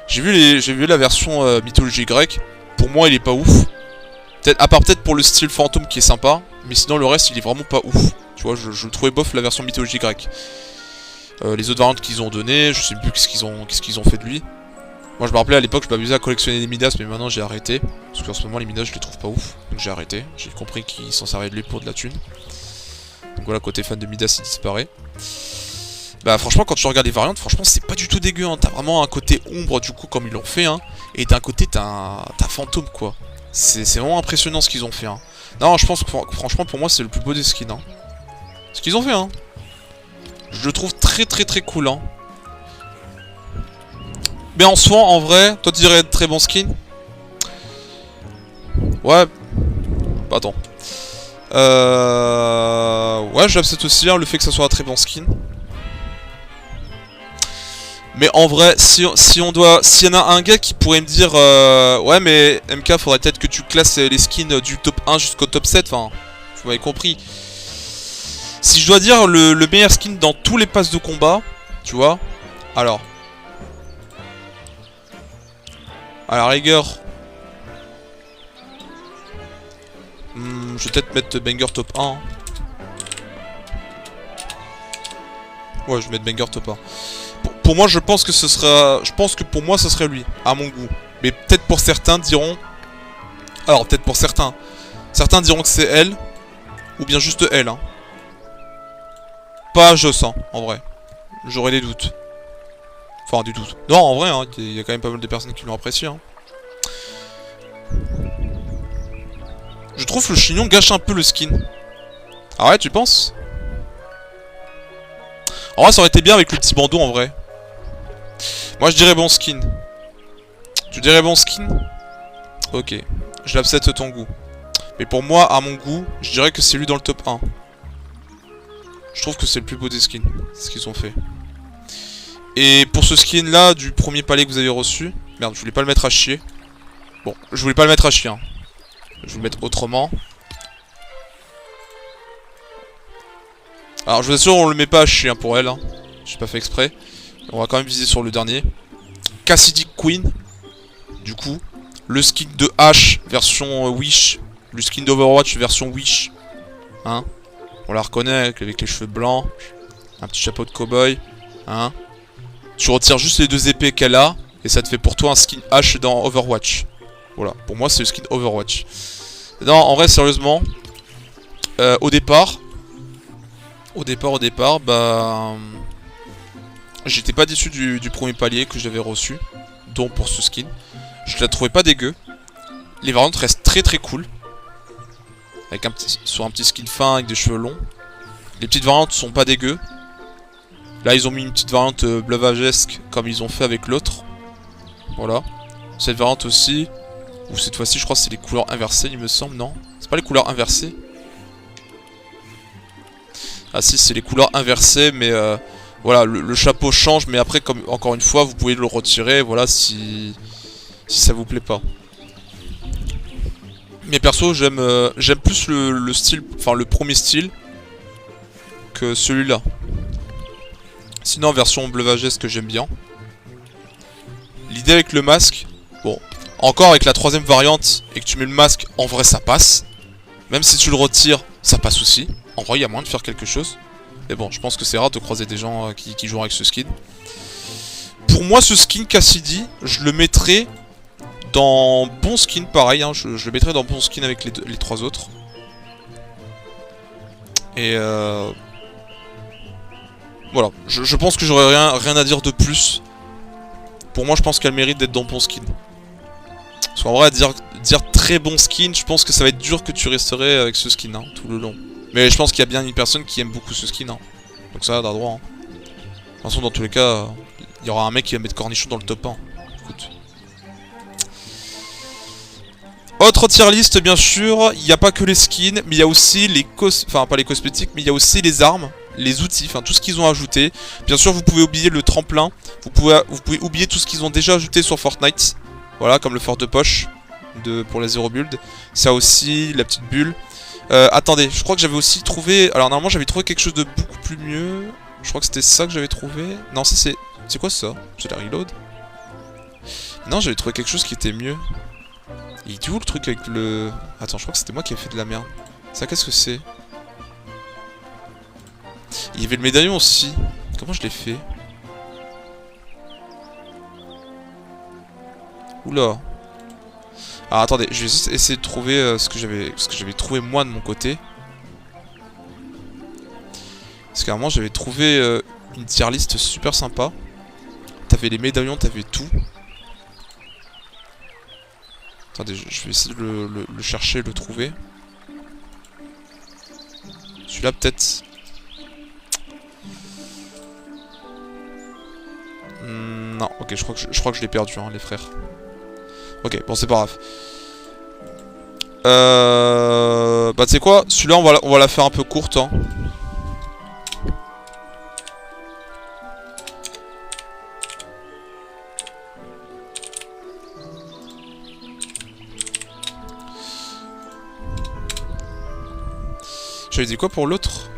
J'ai vu la version mythologie grecque. Pour moi il est pas ouf. À part peut-être pour le style fantôme qui est sympa. Mais sinon le reste il est vraiment pas ouf. Tu vois, je le trouvais bof la version mythologie grecque. Les autres variantes qu'ils ont donné, je sais plus qu'est-ce qu'ils ont fait de lui. Moi je me rappelais à l'époque je m'amusais à collectionner les Midas mais maintenant j'ai arrêté. Parce qu'en ce moment les Midas je les trouve pas ouf. Donc j'ai arrêté. J'ai compris qu'ils s'en servaient de lui pour de la thune. Donc voilà, côté fan de Midas il disparaît. Bah franchement quand tu regardes les variantes, franchement c'est pas du tout dégueu hein. T'as vraiment un côté ombre du coup comme ils l'ont fait hein. Et d'un côté t'as fantôme quoi. C'est vraiment impressionnant ce qu'ils ont fait hein. Non je pense que franchement pour moi c'est le plus beau des skins hein. Ce qu'ils ont fait hein. Je le trouve très cool hein. Mais en soi en vrai, toi tu dirais très bon skin. Ouais. Bah attends. Ouais j'accepte aussi hein, le fait que ça soit un très bon skin. Mais en vrai, si on doit... S'il y en a un gars qui pourrait me dire ouais mais MK faudrait peut-être que tu classes les skins du top 1 jusqu'au top 7, enfin, vous m'avez compris. Si je dois dire le meilleur skin dans tous les passes de combat, tu vois, alors... À la rigueur... je vais peut-être mettre Banger top 1. Hein. Ouais, je vais mettre Banger top 1. Pour moi, je pense que ce sera... Je pense que pour moi, ce serait lui, à mon goût. Mais peut-être pour certains diront... Alors, peut-être pour certains. Certains diront que c'est elle. Ou bien juste elle, hein. Pas Joss, hein, en vrai. J'aurais des doutes. Enfin, des doutes. Non, en vrai, hein, il y a quand même pas mal de personnes qui l'ont apprécié, hein. Je trouve que le chignon gâche un peu le skin. Ah ouais, tu penses? En vrai, ça aurait été bien avec le petit bandeau, en vrai. Moi je dirais bon skin. Tu dirais bon skin? Ok. Je l'accepte ton goût. Mais pour moi, à mon goût, je dirais que c'est lui dans le top 1. Je trouve que c'est le plus beau des skins. C'est ce qu'ils ont fait. Et pour ce skin là, du premier palais que vous avez reçu. Merde, je voulais pas le mettre à chier. Bon, je voulais pas le mettre à chier. Hein. Je vais le mettre autrement. Alors je vous assure, on le met pas à chier hein, pour elle. Hein. J'ai pas fait exprès. On va quand même viser sur le dernier. Cassidy Queen. Du coup. Le skin de H version Wish. Le skin d'Overwatch version Wish. Hein. On la reconnaît avec les cheveux blancs. Un petit chapeau de cowboy. Hein. Tu retires juste les deux épées qu'elle a. Et ça te fait pour toi un skin H dans Overwatch. Voilà. Pour moi c'est le skin Overwatch. Non en vrai sérieusement. Au départ, bah... J'étais pas déçu du premier palier que j'avais reçu. Donc pour ce skin. Je la trouvais pas dégueu. Les variantes restent très cool. Avec sur un petit skin fin avec des cheveux longs. Les petites variantes sont pas dégueu. Là ils ont mis une petite variante blavagesque comme ils ont fait avec l'autre. Voilà. Cette variante aussi. Ou cette fois-ci je crois que c'est les couleurs inversées il me semble, non? C'est pas les couleurs inversées? Ah si c'est les couleurs inversées mais voilà le chapeau change mais après comme encore une fois vous pouvez le retirer voilà si ça vous plaît pas. Mais perso j'aime plus le style, enfin le premier style que celui-là. Sinon version bleuvagesque que j'aime bien. L'idée avec le masque, bon, encore avec la troisième variante et que tu mets le masque, en vrai ça passe. Même si tu le retires, ça passe aussi. En vrai il y a moyen de faire quelque chose. Mais bon, je pense que c'est rare de croiser des gens qui jouent avec ce skin. Pour moi ce skin Cassidy, je le mettrais dans bon skin pareil, hein, je le mettrais dans bon skin avec les trois autres. Et voilà, je pense que j'aurais rien à dire de plus. Pour moi je pense qu'elle mérite d'être dans bon skin. Parce qu'en vrai dire très bon skin, je pense que ça va être dur que tu resterais avec ce skin hein, tout le long. Mais je pense qu'il y a bien une personne qui aime beaucoup ce skin hein. Donc ça va droit hein. De toute façon dans tous les cas, il y aura un mec qui va mettre Cornichon dans le top 1. Écoute. Autre tier list bien sûr, il n'y a pas que les skins, mais il y a aussi les enfin pas les cosmétiques, mais il y a aussi les armes, les outils, enfin tout ce qu'ils ont ajouté. Bien sûr vous pouvez oublier le tremplin, vous pouvez oublier tout ce qu'ils ont déjà ajouté sur Fortnite. Voilà, comme le fort de poche pour la 0 build. Ça aussi, la petite bulle. Attendez, je crois que j'avais aussi trouvé... Alors normalement j'avais trouvé quelque chose de beaucoup plus mieux. Je crois que c'était ça que j'avais trouvé. Non, ça c'est... C'est quoi ça? C'est la reload? Non, j'avais trouvé quelque chose qui était mieux. Il est où le truc avec le... Attends, je crois que c'était moi qui ai fait de la merde. Ça, qu'est-ce que c'est? Il y avait le médaillon aussi. Comment je l'ai fait? Oula. Alors attendez, je vais juste essayer de trouver ce que j'avais trouvé moi de mon côté. Parce qu'à un moment j'avais trouvé une tier list super sympa. T'avais les médaillons, t'avais tout. Attendez, je vais essayer de le chercher, le trouver. Celui-là peut-être. Non, ok, je crois que je l'ai perdu, hein, les frères. Ok, bon, c'est pas grave. Bah, tu sais quoi, celui-là, on va la faire un peu courte, hein. J'avais dit quoi pour l'autre?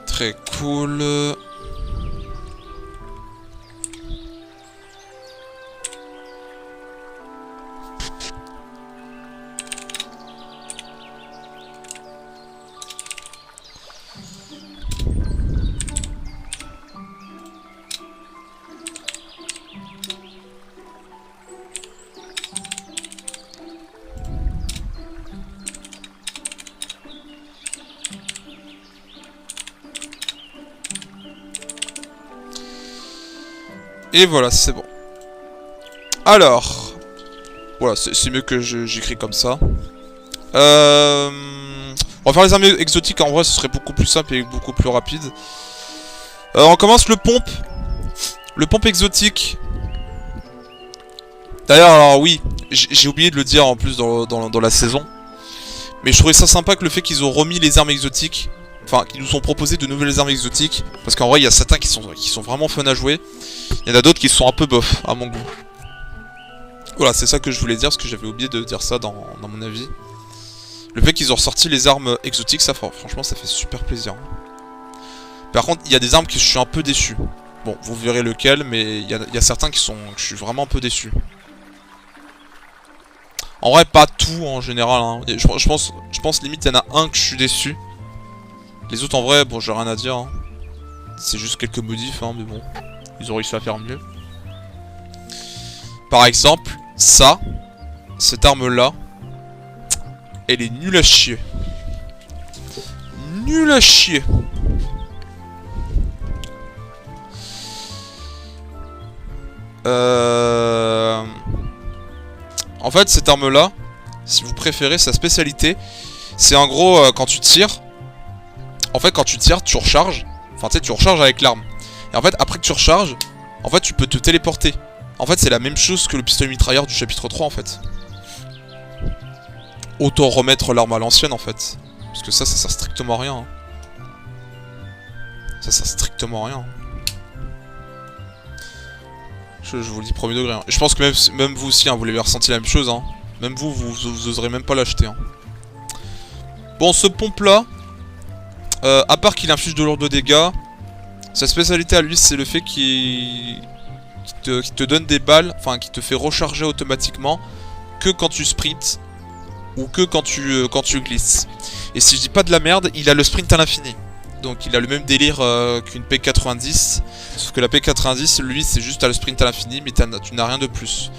Très cool. Et voilà, c'est bon. Alors, voilà, c'est mieux que j'écris comme ça. On va faire les armes exotiques, en vrai ce serait beaucoup plus simple et beaucoup plus rapide. On commence le pompe. Le pompe exotique. D'ailleurs, alors oui, j'ai oublié de le dire en plus dans la saison. Mais je trouvais ça sympa que le fait qu'ils ont remis les armes exotiques. Enfin, qu'ils nous ont proposé de nouvelles armes exotiques. Parce qu'en vrai, il y a certains qui sont vraiment fun à jouer. Il y en a d'autres qui sont un peu bof, à mon goût. Voilà, c'est ça que je voulais dire, parce que j'avais oublié de dire ça dans mon avis. Le fait qu'ils ont ressorti les armes exotiques, ça, franchement, ça fait super plaisir. Par contre, il y a des armes que je suis un peu déçu. Bon, vous verrez lequel, mais il y a certains que je suis vraiment un peu déçu. En vrai, pas tout en général. Hein. Je pense limite, il y en a un que je suis déçu. Les autres, en vrai, bon, j'ai rien à dire. Hein. C'est juste quelques modifs, hein, mais bon. Ils ont réussi à faire mieux. Par exemple, ça, cette arme-là, elle est nulle à chier. Nulle à chier. En fait, cette arme-là, si vous préférez, sa spécialité, c'est en gros, quand tu tires, en fait, quand tu tires, tu recharges. Enfin, tu sais, tu recharges avec l'arme. Et en fait, après que tu recharges, en fait, tu peux te téléporter. En fait, c'est la même chose que le pistolet mitrailleur du chapitre 3, en fait. Autant remettre l'arme à l'ancienne, en fait. Parce que ça sert strictement à rien. Hein. Ça sert strictement à rien. Je vous le dis premier degré. Hein. Et je pense que même vous aussi, hein, vous l'avez ressenti la même chose. Hein. Même vous oserez même pas l'acheter. Hein. Bon, ce pompe-là, à part qu'il inflige de lourds dégâts, sa spécialité à lui, c'est le fait qu'il te donne des balles, enfin, qui te fait recharger automatiquement que quand tu sprints ou que quand tu glisses. Et si je dis pas de la merde, il a le sprint à l'infini. Donc il a le même délire qu'une P90, sauf que la P90, lui, c'est juste le sprint à l'infini, mais tu n'as rien de plus.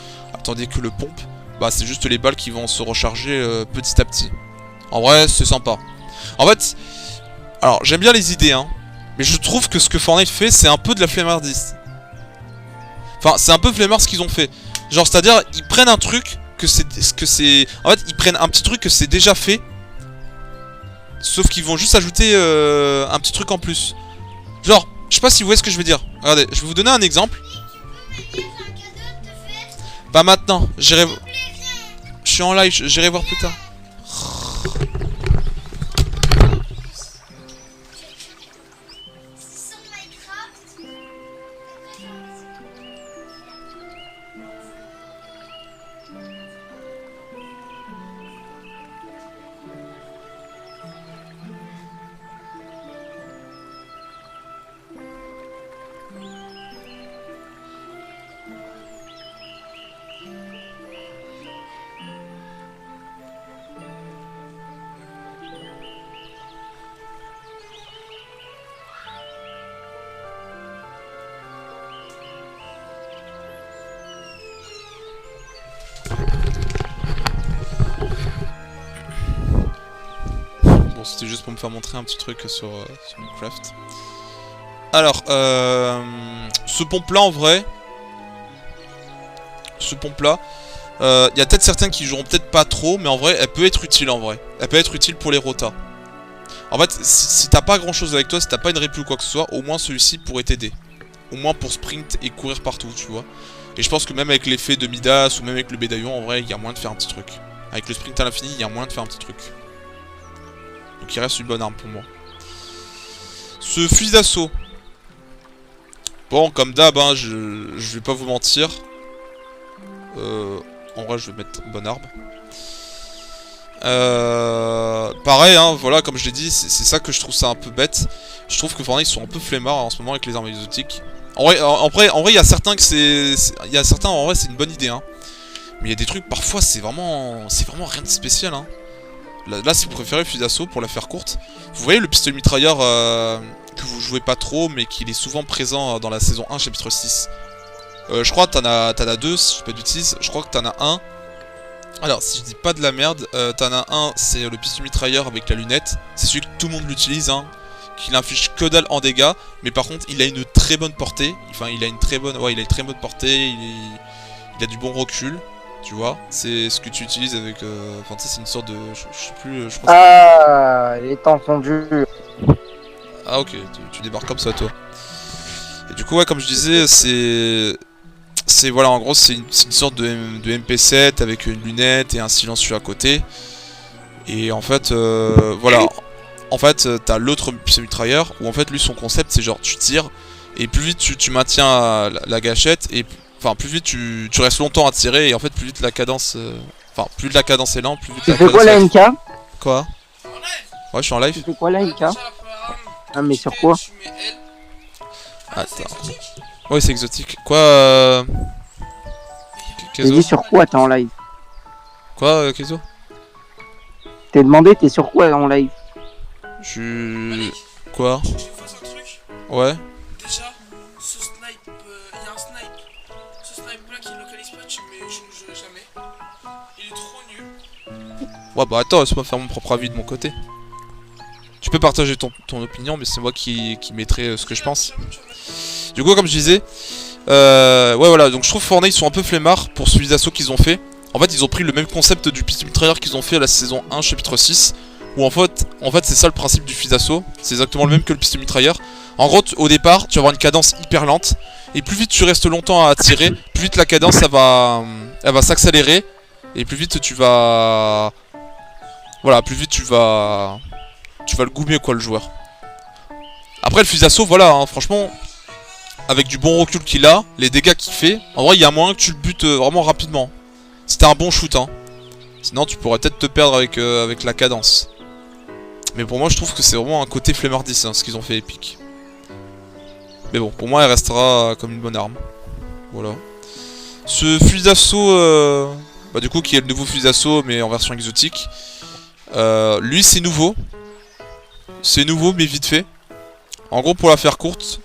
Tandis que le pompe, bah c'est juste les balles qui vont se recharger petit à petit. En vrai, c'est sympa. En fait, alors j'aime bien les idées, hein, mais je trouve que ce que Fortnite fait, c'est un peu de la flemmardise. Enfin, c'est un peu flemmard ce qu'ils ont fait. Genre, c'est-à-dire, ils prennent un truc que c'est... En fait, ils prennent un petit truc que c'est déjà fait. Sauf qu'ils vont juste ajouter un petit truc en plus. Genre, je sais pas si vous voyez ce que je veux dire. Regardez, je vais vous donner un exemple. Bah maintenant, j'irai... Je suis en live, j'irai voir plus tard. c'était juste pour me faire montrer un petit truc sur Minecraft. Alors, ce pompe-là, en vrai... Ce pompe-là... Il y a peut-être certains qui joueront peut-être pas trop, mais en vrai, elle peut être utile, en vrai. Elle peut être utile pour les rotas. En fait, si t'as pas grand-chose avec toi, si t'as pas une répu ou quoi que ce soit, au moins celui-ci pourrait t'aider. Au moins pour sprint et courir partout, tu vois. Et je pense que même avec l'effet de Midas, ou même avec le médaillon, en vrai, il y a moyen de faire un petit truc. Avec le sprint à l'infini, il y a moyen de faire un petit truc. Donc il reste une bonne arme pour moi. Ce fusil d'assaut. Bon, comme d'hab, hein, je vais pas vous mentir. En vrai, je vais mettre une bonne arme. Pareil, hein, voilà, comme je l'ai dit, c'est ça que je trouve ça un peu bête. Je trouve que Fortnite ils sont un peu flemmards en ce moment avec les armes exotiques. En vrai, il y a certains que il y a certains, en vrai, c'est une bonne idée, hein. Mais il y a des trucs, parfois, c'est vraiment rien de spécial, hein. Là, si vous préférez le fusil d'assaut, pour la faire courte, vous voyez le pistolet mitrailleur que vous jouez pas trop, mais qu'il est souvent présent dans la saison 1, chapitre 6. Je crois que t'en as deux, si je fais pas de bêtises. Je crois que t'en as un. Alors, si je dis pas de la merde, t'en as un, c'est le pistolet mitrailleur avec la lunette. C'est celui que tout le monde l'utilise, hein. Qu'il inflige que dalle en dégâts. Mais par contre, il a une très bonne portée. Enfin, il a une très bonne portée. Il a du bon recul. Tu vois, c'est ce que tu utilises avec. Enfin, tu sais, c'est une sorte de. Je sais plus. Je crois les temps sont durs. Ah, ok, tu débarques comme ça, toi. Et du coup, ouais, comme je disais, voilà, en gros, c'est une sorte de MP7 avec une lunette et un silencieux à côté. Et en fait, voilà. En fait, t'as l'autre pistolet mitrailleur où en fait, lui, son concept, c'est genre, tu tires et plus vite tu maintiens la gâchette et enfin, plus vite tu restes longtemps à tirer et en fait, plus vite la cadence. Enfin, plus la cadence est lente, plus vite la cadence. Tu fais quoi la MK? Quoi? Ouais, je suis en live. Tu fais quoi la MK? Ah, mais sur quoi? Attends. Ouais, c'est exotique. Quoi, T'as dit sur quoi t'es en live? Quoi, Kezo? T'es demandé t'es sur quoi en live? Quoi? Je fasse un truc. Ouais. Déjà, ce snipe, il y a un snipe. Ce snipe là qui localise pas, mais je ne jouerai jamais. Il est trop nul. Ouais, bah attends, laisse-moi faire mon propre avis de mon côté. Tu peux partager ton opinion, mais c'est moi qui mettrai ce que je pense. Du coup, comme je disais, ouais, voilà, donc je trouve Fortnite sont un peu flemmards pour ce fusil d'assaut qu'ils ont fait. En fait, ils ont pris le même concept du pistolet mitrailleur qu'ils ont fait à la saison 1, chapitre 6. Où en fait c'est ça le principe du fusil d'assaut. C'est exactement le même que le pistolet mitrailleur. En gros, au départ, tu vas avoir une cadence hyper lente. Et plus vite tu restes longtemps à tirer, plus vite la cadence elle va s'accélérer. Et plus vite tu vas. Voilà, plus vite tu vas le goumer, quoi, le joueur. Après, le fusil d'assaut, voilà, hein, franchement, avec du bon recul qu'il a, les dégâts qu'il fait, en vrai, il y a moyen que tu le butes vraiment rapidement. C'était un bon shoot, hein. Sinon, tu pourrais peut-être te perdre avec la cadence. Mais pour moi, je trouve que c'est vraiment un côté flemmardis, hein, ce qu'ils ont fait Epic. Mais bon, pour moi, elle restera comme une bonne arme. Voilà. Ce fusil d'assaut, bah, du coup, qui est le nouveau fusil d'assaut, mais en version exotique. Lui, c'est nouveau. C'est nouveau, mais vite fait. En gros, pour la faire courte,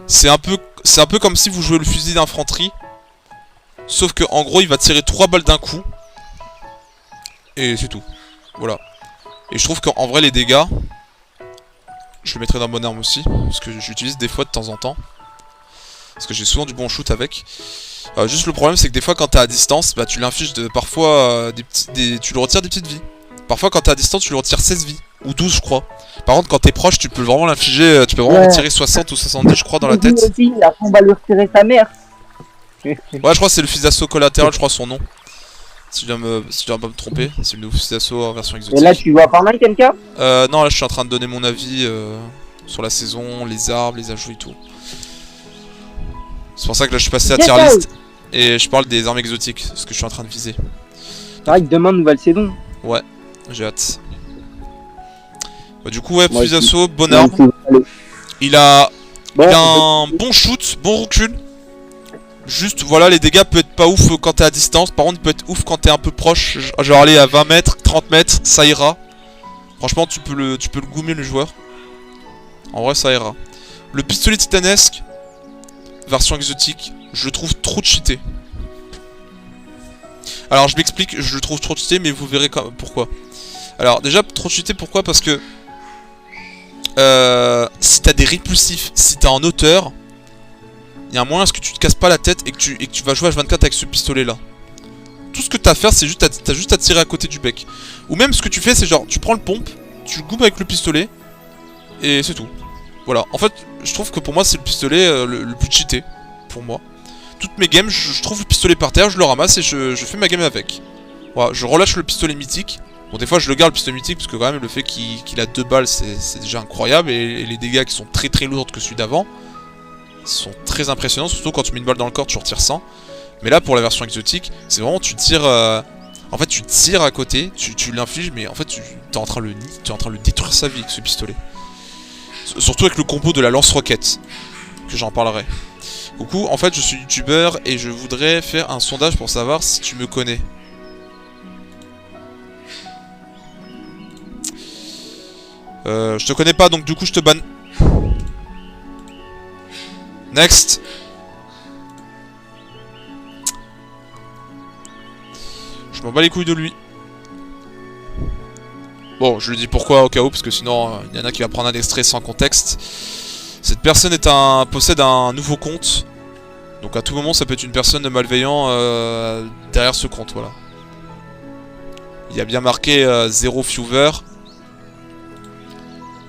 c'est un peu comme si vous jouez le fusil d'infanterie. Sauf que, en gros, il va tirer 3 balles d'un coup. Et c'est tout. Voilà. Et je trouve qu'en vrai, les dégâts, je le mettrai dans bonne arme aussi. Parce que j'utilise des fois de temps en temps. Parce que j'ai souvent du bon shoot avec. Juste le problème, c'est que des fois, quand t'es à distance, bah, tu l'infliges parfois tu le retires des petites vies. Parfois, quand t'es à distance, tu le retires 16 vies. Ou 12, je crois. Par contre, quand t'es proche, tu peux vraiment l'infliger. Tu peux vraiment retirer 60 ou 70, je crois, dans la tête. Après, on va lui retirer sa mère. Ouais, je crois que c'est le fusil d'assaut collatéral, je crois, son nom. Si je dois pas me tromper, c'est le nouveau fusil d'assaut en version exotique. Et là, tu vois Fortnite, MK? Non, là, je suis en train de donner mon avis sur la saison, les arbres, les ajouts et tout. C'est pour ça que là, je suis passé à tier list. Et je parle des armes exotiques, ce que je suis en train de viser. Pareil, demain, nouvelle saison. Ouais, j'ai hâte. Bah, du coup, ouais, fusil d'assaut, bonne arme. Il a un bon shoot, bon recul. Juste, voilà, les dégâts peuvent être pas ouf quand t'es à distance. Par contre, il peut être ouf quand t'es un peu proche. Genre aller à 20 mètres, 30 mètres, ça ira. Franchement, tu peux le goumer, le joueur. En vrai, ça ira. Le pistolet titanesque, version exotique, je le trouve trop cheaté. Alors, je m'explique, je le trouve trop cheaté, mais vous verrez pourquoi. Alors déjà trop cheaté, pourquoi? Parce que si t'as des répulsifs, si t'es en hauteur, il y a un moyen à ce que tu te casses pas la tête et que tu vas jouer H24 avec ce pistolet là. Tout ce que t'as à faire, c'est juste t'as juste à tirer à côté du bec. Ou même ce que tu fais, c'est genre tu prends le pompe, tu goubes avec le pistolet et c'est tout. Voilà, en fait je trouve que pour moi c'est le pistolet le plus cheaté pour moi. Toutes mes games, je trouve le pistolet par terre, je le ramasse et je fais ma game avec. Voilà, je relâche le pistolet mythique. Bon, des fois je le garde le pistolet mythique parce que quand même le fait qu'il a 2 balles c'est déjà incroyable. Et les dégâts qui sont très lourds que celui d'avant sont très impressionnants. Surtout quand tu mets une balle dans le corps, tu retires 100. Mais là pour la version exotique, c'est vraiment tu tires. En fait tu tires à côté, tu l'infliges, mais en fait tu es en train de le détruire sa vie avec ce pistolet. Surtout avec le combo de la lance-roquette, que j'en parlerai. Coucou, en fait je suis youtubeur et je voudrais faire un sondage pour savoir si tu me connais. Je te connais pas donc du coup je te banne. Next. Je m'en bats les couilles de lui. Bon, je lui dis pourquoi au cas où, parce que sinon il y en a qui va prendre un extrait sans contexte. Cette personne possède un nouveau compte. Donc à tout moment ça peut être une personne de malveillant derrière ce compte, voilà. Il y a bien marqué 0 viewer.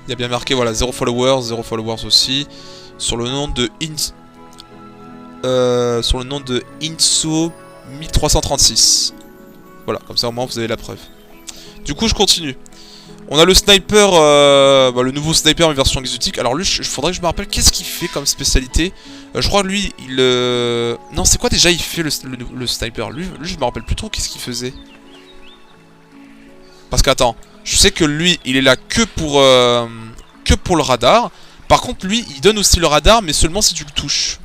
Il y a bien marqué voilà 0 followers aussi. Sur le nom de Inso 1336. Voilà, comme ça au moins vous avez la preuve. Du coup je continue. On a le sniper, le nouveau sniper en version exotique. Alors lui, il faudrait que je me rappelle qu'est-ce qu'il fait comme spécialité. Je crois que lui, non, c'est quoi déjà il fait le sniper lui, je me rappelle plus trop qu'est-ce qu'il faisait. Parce qu'attends, je sais que lui, il est là que pour le radar. Par contre, lui, il donne aussi le radar, mais seulement si tu le touches.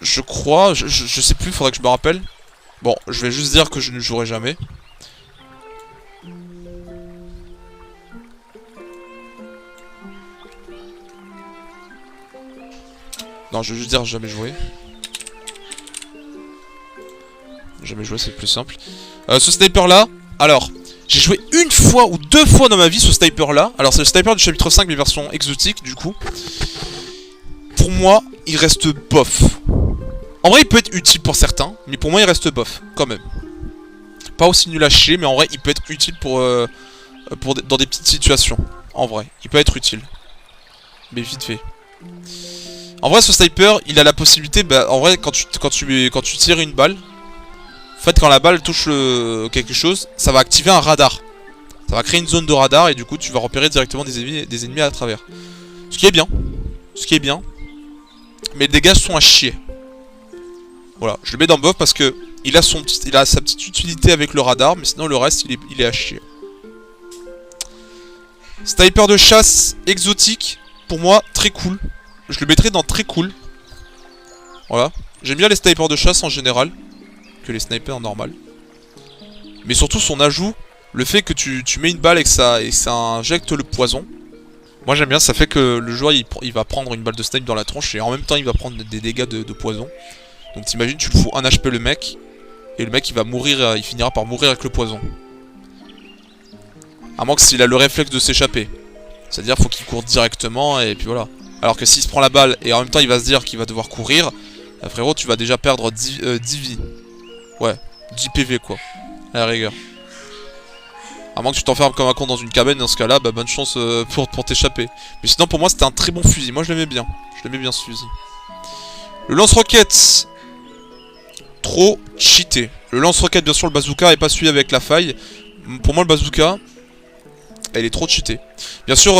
Je crois, je sais plus, faudrait que je me rappelle. Bon, je vais juste dire que je ne jouerai jamais. Non, je vais juste dire jamais joué. Jamais joué, c'est plus simple. Ce sniper là, alors, j'ai joué une fois ou 2 fois dans ma vie ce sniper là. Alors c'est le sniper du chapitre 5 mais version exotique du coup. Pour moi, il reste bof. En vrai il peut être utile pour certains, mais pour moi il reste bof, quand même. Pas aussi nul à chier, mais en vrai il peut être utile dans des petites situations. En vrai, il peut être utile. Mais vite fait. En vrai ce sniper, il a la possibilité, en vrai quand tu tires une balle, en fait quand la balle touche quelque chose, ça va activer un radar. Ça va créer une zone de radar et du coup tu vas repérer directement des ennemis à travers. Ce qui est bien. Mais les dégâts sont à chier. Voilà, je le mets dans bof parce que il a sa petite utilité avec le radar, mais sinon le reste il est à chier. Sniper de chasse exotique, pour moi très cool. Je le mettrai dans très cool. Voilà, j'aime bien les snipers de chasse en général que les snipers normal. Mais surtout son ajout, le fait que tu mets une balle et que ça injecte le poison. Moi j'aime bien, ça fait que le joueur il va prendre une balle de snipe dans la tronche et en même temps il va prendre des dégâts de poison. Donc t'imagines, tu le fous 1 HP le mec, et le mec il va mourir, il finira par mourir avec le poison. À moins que s'il a le réflexe de s'échapper. C'est-à-dire faut qu'il court directement et puis voilà. Alors que s'il se prend la balle et en même temps il va se dire qu'il va devoir courir, frérot tu vas déjà perdre 10 vies. Ouais, 10 PV quoi, à la rigueur. À moins que tu t'enfermes comme un con dans une cabane, dans ce cas là, bonne chance pour t'échapper. Mais sinon pour moi c'était un très bon fusil, moi je l'aimais bien. Je l'aimais bien ce fusil. Le lance-roquette, trop cheaté. Le lance-roquette, bien sûr, le bazooka et pas celui avec la faille. Pour moi, le bazooka, elle est trop cheatée. Bien sûr,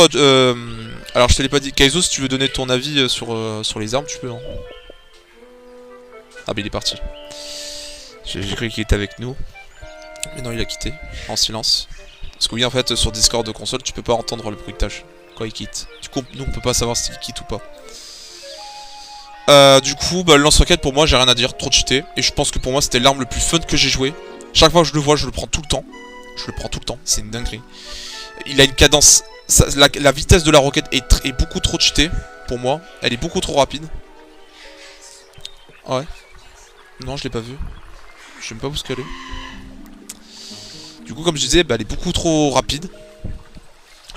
alors je te l'ai pas dit, Kaizo, si tu veux donner ton avis sur les armes, tu peux. Hein. Ah, bah il est parti. J'ai cru qu'il était avec nous. Mais non, il a quitté, en silence. Parce que oui, en fait, sur Discord de console, tu peux pas entendre le bruitage quand il quitte. Du coup, nous, on peut pas savoir s'il quitte ou pas. Du coup, le lance-roquette pour moi j'ai rien à dire, trop cheaté. Et je pense que pour moi c'était l'arme le plus fun que j'ai joué. Chaque fois que je le vois, je le prends tout le temps. C'est une dinguerie. Il a une cadence, la vitesse de la roquette est beaucoup trop cheatée pour moi. Elle est beaucoup trop rapide. Ouais. Non, je l'ai pas vu. Je sais même pas où ce qu'elle est. Du coup, comme je disais, bah, elle est beaucoup trop rapide.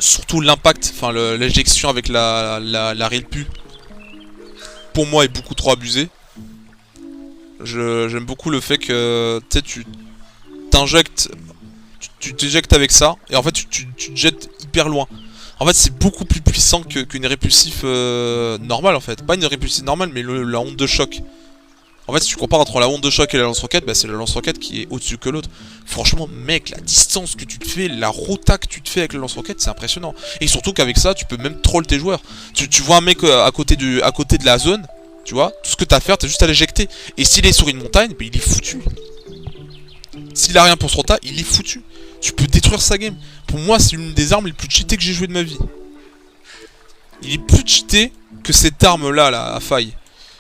Surtout l'impact, enfin l'éjection avec la Rilpu, pour moi, est beaucoup trop abusée. J'aime beaucoup le fait que tu t'injectes, tu t'éjectes avec ça, et en fait tu te jettes hyper loin. En fait, c'est beaucoup plus puissant qu'une répulsif normale, en fait. Pas une répulsif normale, mais la onde de choc. En fait, si tu compares entre la onde de choc et la lance-roquette, bah, c'est la lance-roquette qui est au-dessus que l'autre. Franchement, mec, la distance que tu te fais, la rota que tu te fais avec la lance-roquette, c'est impressionnant. Et surtout qu'avec ça, tu peux même troll tes joueurs. Tu vois un mec à côté de la zone, tu vois, tout ce que t'as à faire, t'as juste à l'éjecter. Et s'il est sur une montagne, bah, il est foutu. S'il a rien pour se rota, il est foutu. Tu peux détruire sa game. Pour moi, c'est l'une des armes les plus cheatées que j'ai joué de ma vie. Il est plus cheaté que cette arme-là, là, à faille.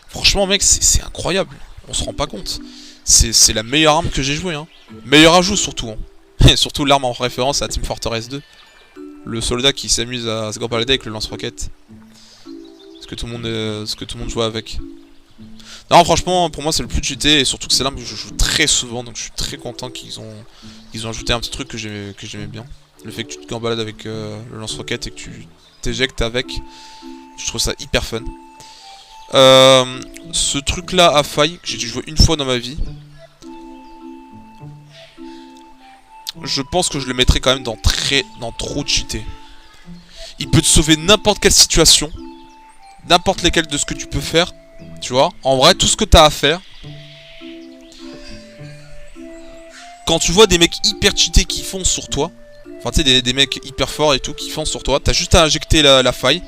Franchement, mec, c'est incroyable. On se rend pas compte. C'est la meilleure arme que j'ai jouée. Hein. Meilleur ajout, surtout. Hein. Et surtout l'arme en référence à Team Fortress 2. Le soldat qui s'amuse à se gambalader avec le lance-roquette. Ce que tout le monde joue avec. Non, franchement, pour moi, c'est le plus cheaté. Et surtout que c'est l'arme que je joue très souvent. Donc je suis très content qu'ils ont ajouté un petit truc que j'aimais bien. Le fait que tu te gambalades avec le lance-roquette et que tu t'éjectes avec. Je trouve ça hyper fun. Ce truc là à faille, que j'ai dû jouer une fois dans ma vie, je pense que je le mettrais quand même dans trop cheaté. Il peut te sauver n'importe quelle situation, n'importe lesquelles de ce que tu peux faire, tu vois. En vrai, tout ce que t'as à faire, quand tu vois des mecs hyper cheatés qui foncent sur toi, enfin tu sais des mecs hyper forts et tout qui foncent sur toi, t'as juste à injecter la faille.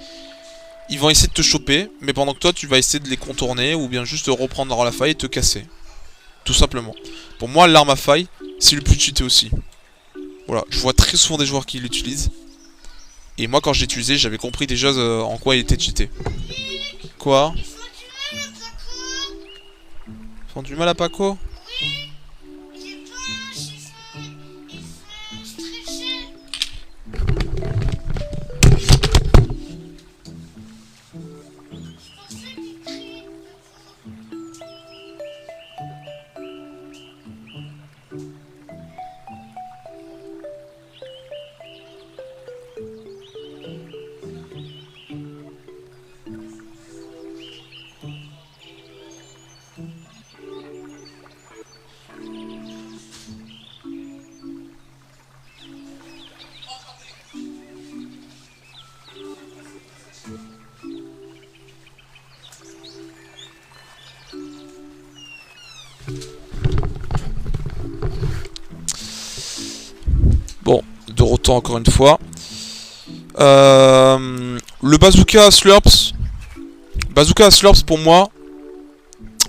Ils vont essayer de te choper, mais pendant que toi tu vas essayer de les contourner ou bien juste reprendre dans la faille et te casser. Tout simplement. Pour moi, l'arme à faille, c'est le plus cheaté aussi. Voilà, je vois très souvent des joueurs qui l'utilisent. Et moi, quand je l'ai utilisé, j'avais compris déjà en quoi il était cheaté. Quoi? Ils font du mal à Paco? J'ai pas, c'est très cher. Bon, de retour encore une fois. Le bazooka à Slurps. Bazooka à Slurps pour moi,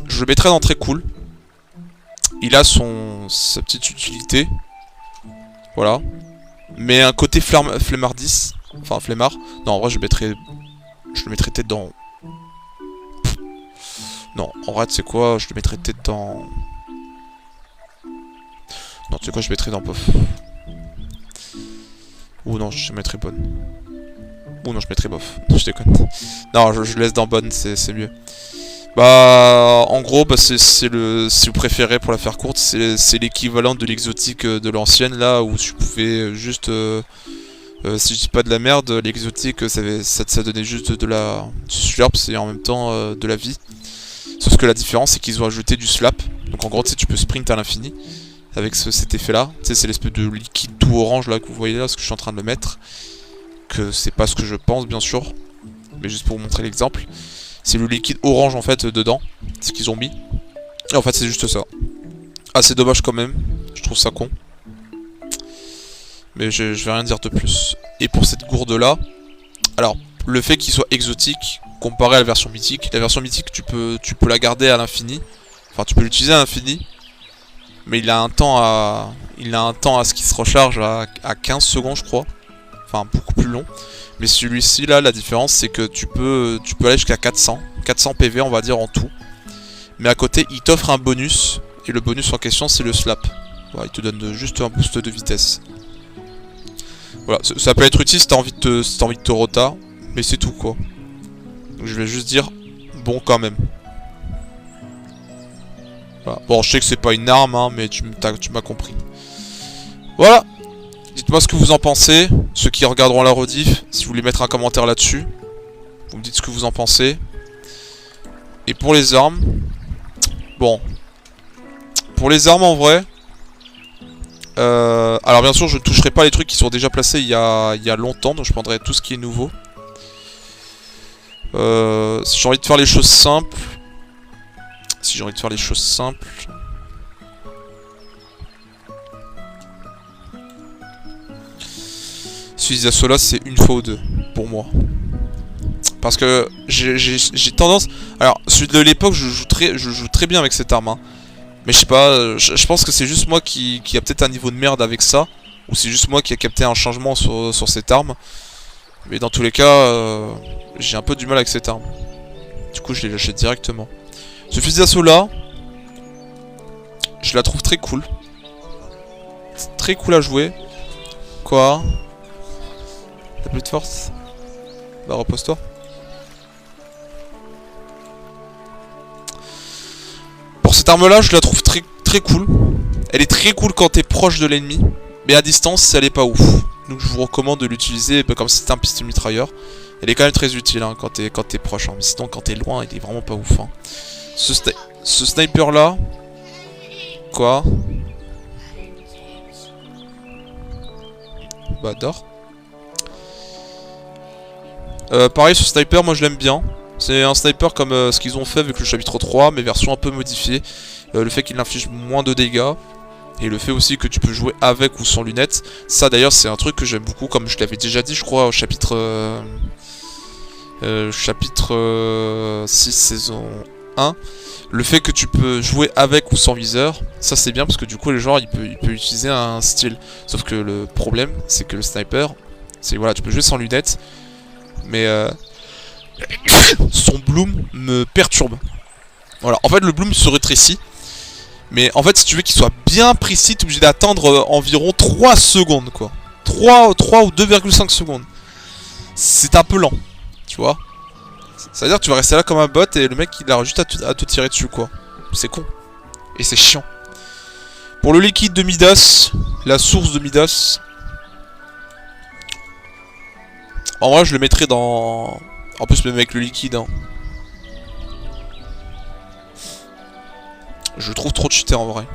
je le mettrais dans très cool. Il a sa petite utilité. Voilà. Mais un côté flemmardis. Enfin flemmard. Non, en vrai je le mettrais peut-être dans... Non, en vrai tu sais quoi, je le mettrais peut-être dans... Non, tu sais quoi, je mettrais dans pof. Ou non, je mettrais bonne. Ou non, je mettrais bof. Non, je déconne. Non, je laisse dans bonne, c'est mieux. Bah, en gros, bah, si vous préférez, pour la faire courte, c'est l'équivalent de l'exotique de l'ancienne, là, où tu pouvais juste... si je dis pas de la merde, l'exotique, ça donnait juste du slurps et en même temps de la vie. Sauf que la différence, c'est qu'ils ont ajouté du slap. Donc en gros, tu sais, tu peux sprint à l'infini. Avec cet effet là, tu sais, c'est l'espèce de liquide tout orange là que vous voyez là, ce que je suis en train de le mettre. Que c'est pas ce que je pense bien sûr, mais juste pour vous montrer l'exemple. C'est le liquide orange en fait dedans, ce qu'ils ont mis. Et en fait c'est juste ça. Ah c'est dommage quand même, je trouve ça con. Mais je vais rien dire de plus. Et pour cette gourde là, alors le fait qu'il soit exotique, comparé à la version mythique tu peux la garder à l'infini. Enfin tu peux l'utiliser à l'infini. Mais il a un temps à ce qu'il se recharge à 15 secondes je crois. Enfin beaucoup plus long. Mais celui-ci là, la différence c'est que tu peux aller jusqu'à 400 PV on va dire en tout. Mais à côté il t'offre un bonus. Et le bonus en question c'est le slap. Voilà, il te donne juste un boost de vitesse. Voilà, ça peut être utile si t'as envie de te rota. Mais c'est tout quoi. Donc je vais juste dire bon quand même. Voilà. Bon, je sais que c'est pas une arme, hein, mais tu m'as compris. Voilà. Dites-moi ce que vous en pensez. Ceux qui regarderont la rediff, si vous voulez mettre un commentaire là-dessus. Vous me dites ce que vous en pensez. Et pour les armes... Bon. Pour les armes en vrai... alors bien sûr je ne toucherai pas les trucs qui sont déjà placés il y a longtemps. Donc je prendrai tout ce qui est nouveau. Si j'ai envie de faire les choses simples... Celui d'assaut là c'est une fois ou deux pour moi. Parce que j'ai tendance... Alors celui de l'époque je joue très bien avec cette arme hein. Mais je sais pas, je pense que c'est juste moi qui a peut-être un niveau de merde avec ça. Ou c'est juste moi qui a capté un changement sur cette arme. Mais dans tous les cas, j'ai un peu du mal avec cette arme. Du coup je l'ai lâché directement. Ce fusil d'assaut là, je la trouve très cool. Très cool à jouer. Quoi? T'as plus de force? Bah repose-toi. Pour cette arme là, je la trouve très cool. Elle est très cool quand t'es proche de l'ennemi. Mais à distance, elle est pas ouf. Donc je vous recommande de l'utiliser comme si c'était un pistolet mitrailleur. Elle est quand même très utile hein, quand t'es proche. Hein. Mais sinon quand t'es loin, il est vraiment pas ouf. Hein. Ce sniper là. Quoi? Bah dors. Pareil ce sniper, moi je l'aime bien. C'est un sniper comme ce qu'ils ont fait avec le chapitre 3, mais version un peu modifiée. Le fait qu'il inflige moins de dégâts. Et le fait aussi que tu peux jouer avec ou sans lunettes. Ça d'ailleurs c'est un truc que j'aime beaucoup, comme je l'avais déjà dit je crois au chapitre 6 saison 1. Le fait que tu peux jouer avec ou sans viseur, ça c'est bien parce que du coup le joueur il peut utiliser un style. Sauf que le problème c'est que le sniper, c'est voilà, tu peux jouer sans lunettes. Mais son bloom me perturbe. Voilà, en fait le bloom se rétrécit. Mais en fait si tu veux qu'il soit bien précis, t'es obligé d'attendre environ 3 secondes quoi. 3 ou 2,5 secondes. C'est un peu lent, tu vois. Ça veut dire que tu vas rester là comme un bot et le mec il a juste à te tirer dessus quoi. C'est con. Et c'est chiant. Pour le liquide de Midas, la source de Midas. En vrai je le mettrais dans... En plus même avec le liquide hein. Je le trouve trop cheaté en vrai.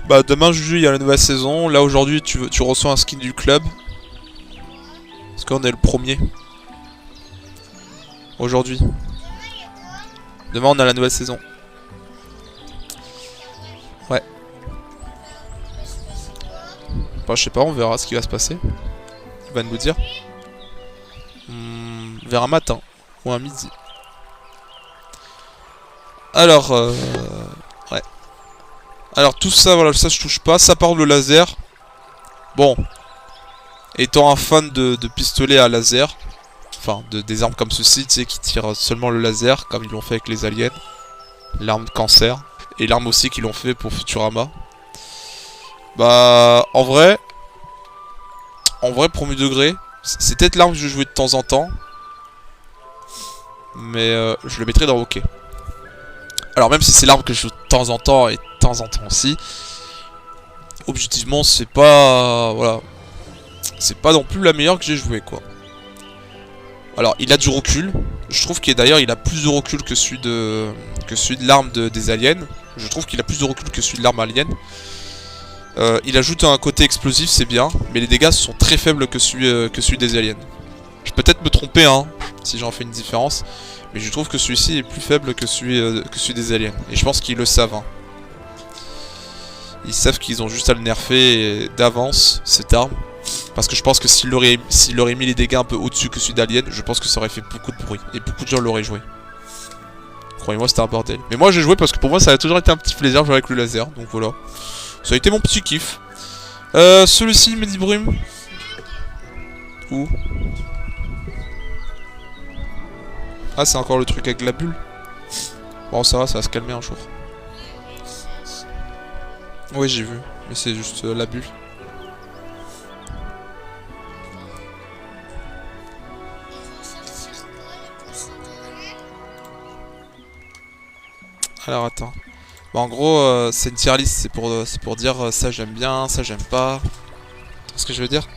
Bah demain Juju il y a la nouvelle saison. Là aujourd'hui tu reçois un skin du club. Parce qu'on est le premier. Aujourd'hui. Demain on a la nouvelle saison. Ouais. Bah je sais pas, on verra ce qui va se passer. Il va nous dire. Vers un matin. Ou un midi. Alors ouais. Alors tout ça, voilà, ça je touche pas. Ça part le laser. Bon. Étant un fan de pistolets à laser. Enfin, des armes comme ceci, tu sais, qui tirent seulement le laser. Comme ils l'ont fait avec les aliens. L'arme de cancer. Et l'arme aussi qu'ils l'ont fait pour Futurama. Bah, en vrai, premier degré, c'est peut-être l'arme que je jouais de temps en temps. Mais je le mettrais dans hockey. Alors même si c'est l'arme que je joue de temps en temps et de temps en temps aussi, objectivement c'est pas... voilà. C'est pas non plus la meilleure que j'ai jouée quoi. Alors il a du recul. Je trouve qu'il d'ailleurs il a plus de recul que celui de l'arme des aliens. Je trouve qu'il a plus de recul que celui de l'arme alien. Il ajoute un côté explosif, c'est bien, mais les dégâts sont très faibles que celui des aliens. Je peux peut-être me tromper hein, si j'en fais une différence, mais je trouve que celui-ci est plus faible que celui des aliens. Et je pense qu'ils le savent. Hein. Ils savent qu'ils ont juste à le nerfer d'avance, cette arme. Parce que je pense que s'il aurait mis les dégâts un peu au-dessus que celui d'Alien, je pense que ça aurait fait beaucoup de bruit. Et beaucoup de gens l'auraient joué. Croyez-moi, c'était un bordel. Mais moi j'ai joué parce que pour moi ça a toujours été un petit plaisir de jouer avec le laser. Donc voilà. Ça a été mon petit kiff. Celui-ci, Mehdi Brume. Où? Ah, c'est encore le truc avec la bulle. Bon, ça va se calmer un jour. Oui, j'ai vu. Mais c'est juste la bulle. Alors attends. Bah, en gros, c'est une tier list, c'est pour dire ça j'aime bien, ça j'aime pas. Tu vois ce que je veux dire?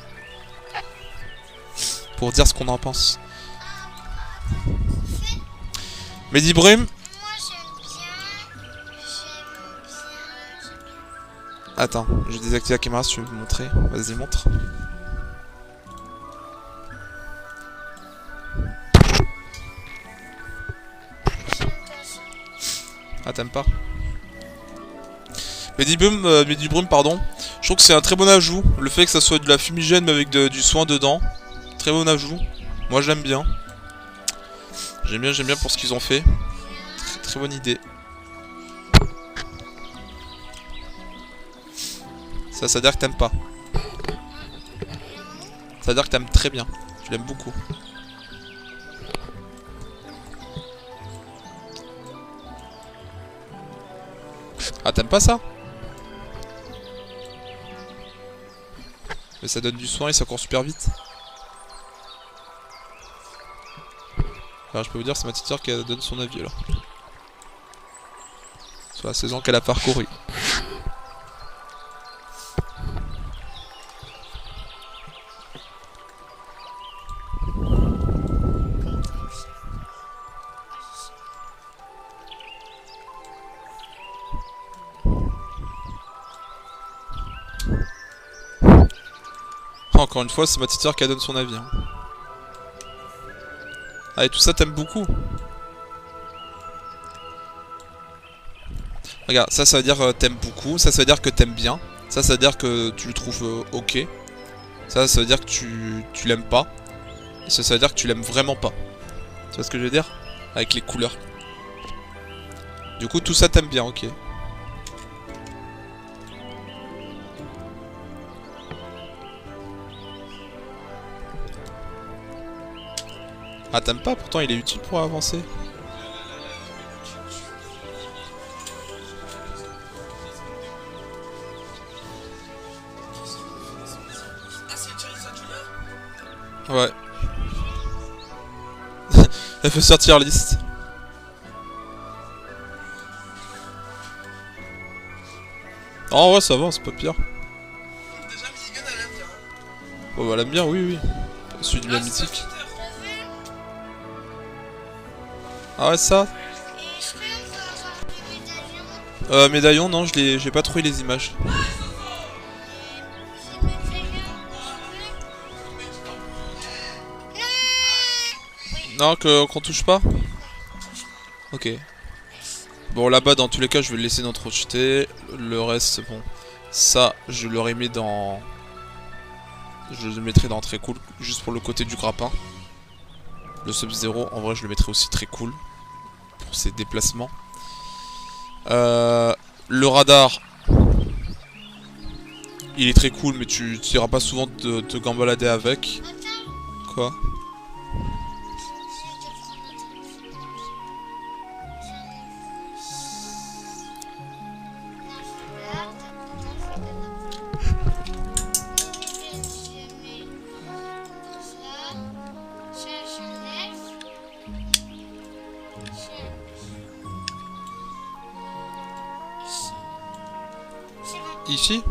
Pour dire ce qu'on en pense. Mehdi Brume. Moi j'aime bien. Attends, j'ai désactivé la caméra si tu veux me montrer. Vas-y, montre. Ah, t'aimes pas? Mehdi Brume, pardon. Je trouve que c'est un très bon ajout. Le fait que ça soit de la fumigène mais avec du soin dedans. Très bon ajout. Moi j'aime bien. J'aime bien pour ce qu'ils ont fait. Très bonne idée. Ça veut dire que t'aimes pas. Ça veut dire que t'aimes très bien. Tu l'aimes beaucoup. Ah, t'aimes pas ça? Mais ça donne du soin et ça court super vite. Alors je peux vous dire, c'est ma petite sœur qui donne son avis alors. Sur la saison qu'elle a parcourue. Encore une fois, c'est ma petite sœur qui donne son avis. Hein. Ah, et tout ça, t'aimes beaucoup. Regarde, ça veut dire t'aimes beaucoup. Ça veut dire que t'aimes bien. Ça veut dire que tu le trouves ok. Ça veut dire que tu l'aimes pas. Et ça veut dire que tu l'aimes vraiment pas. Tu vois ce que je veux dire? Avec les couleurs. Du coup, tout ça t'aimes bien, ok. Ah, t'aimes pas? Pourtant, il est utile pour avancer. Ah, c'est une Charizard Junior? Ouais. Elle fait sortir liste. Oh ouais, ça va, c'est pas pire. Déjà, Minigun, elle aime bien. Oh bah, elle aime bien, oui, oui. Celui du même mythique. Peter. Ah ouais, ça? Et est-ce qu'on peut avoir des médaillons? Médaillon, non, j'ai pas trouvé les images. Ces médaillons? Non, qu'on touche pas? Ok. Bon, là-bas, dans tous les cas, je vais le laisser dans trop jeter. Le reste, c'est bon. Ça, je l'aurais mis dans... Je le mettrai dans très cool, juste pour le côté du grappin. Le Sub-Zero, en vrai, je le mettrai aussi très cool. Pour ses déplacements. Le radar... Il est très cool, mais tu iras pas souvent te gambalader avec. Quoi? Ici?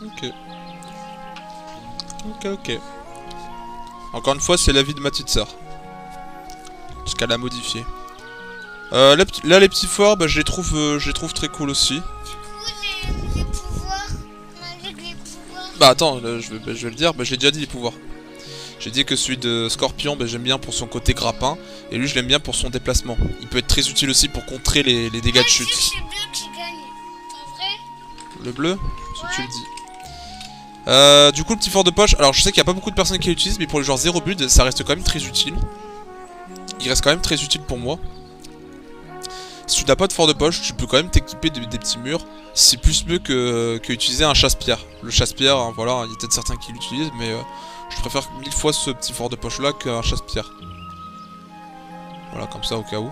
Ok. Ok. Encore une fois, c'est l'avis de ma petite sœur. Parce qu'elle a modifié. Là, les petits forts, bah, je les trouve très cool aussi. Du coup, les pouvoirs, avec les pouvoirs. Bah attends, là, je vais le dire, bah, j'ai déjà dit les pouvoirs. J'ai dit que celui de Scorpion, bah, j'aime bien pour son côté grappin. Et lui, je l'aime bien pour son déplacement. Il peut être très utile aussi pour contrer les dégâts de chute. C'est bleu qui gagne. En vrai? Le bleu? Si tu le dis. Du coup, le petit fort de poche. Alors, je sais qu'il n'y a pas beaucoup de personnes qui l'utilisent, mais pour les joueurs 0 build, ça reste quand même très utile. Il reste quand même très utile pour moi. Si tu n'as pas de fort de poche, tu peux quand même t'équiper des petits murs. C'est plus mieux que utiliser un chasse-pierre. Le chasse-pierre, hein, voilà, il y a peut-être certains qui l'utilisent, mais je préfère 1000 fois ce petit fort de poche là qu'un chasse-pierre. Voilà, comme ça au cas où.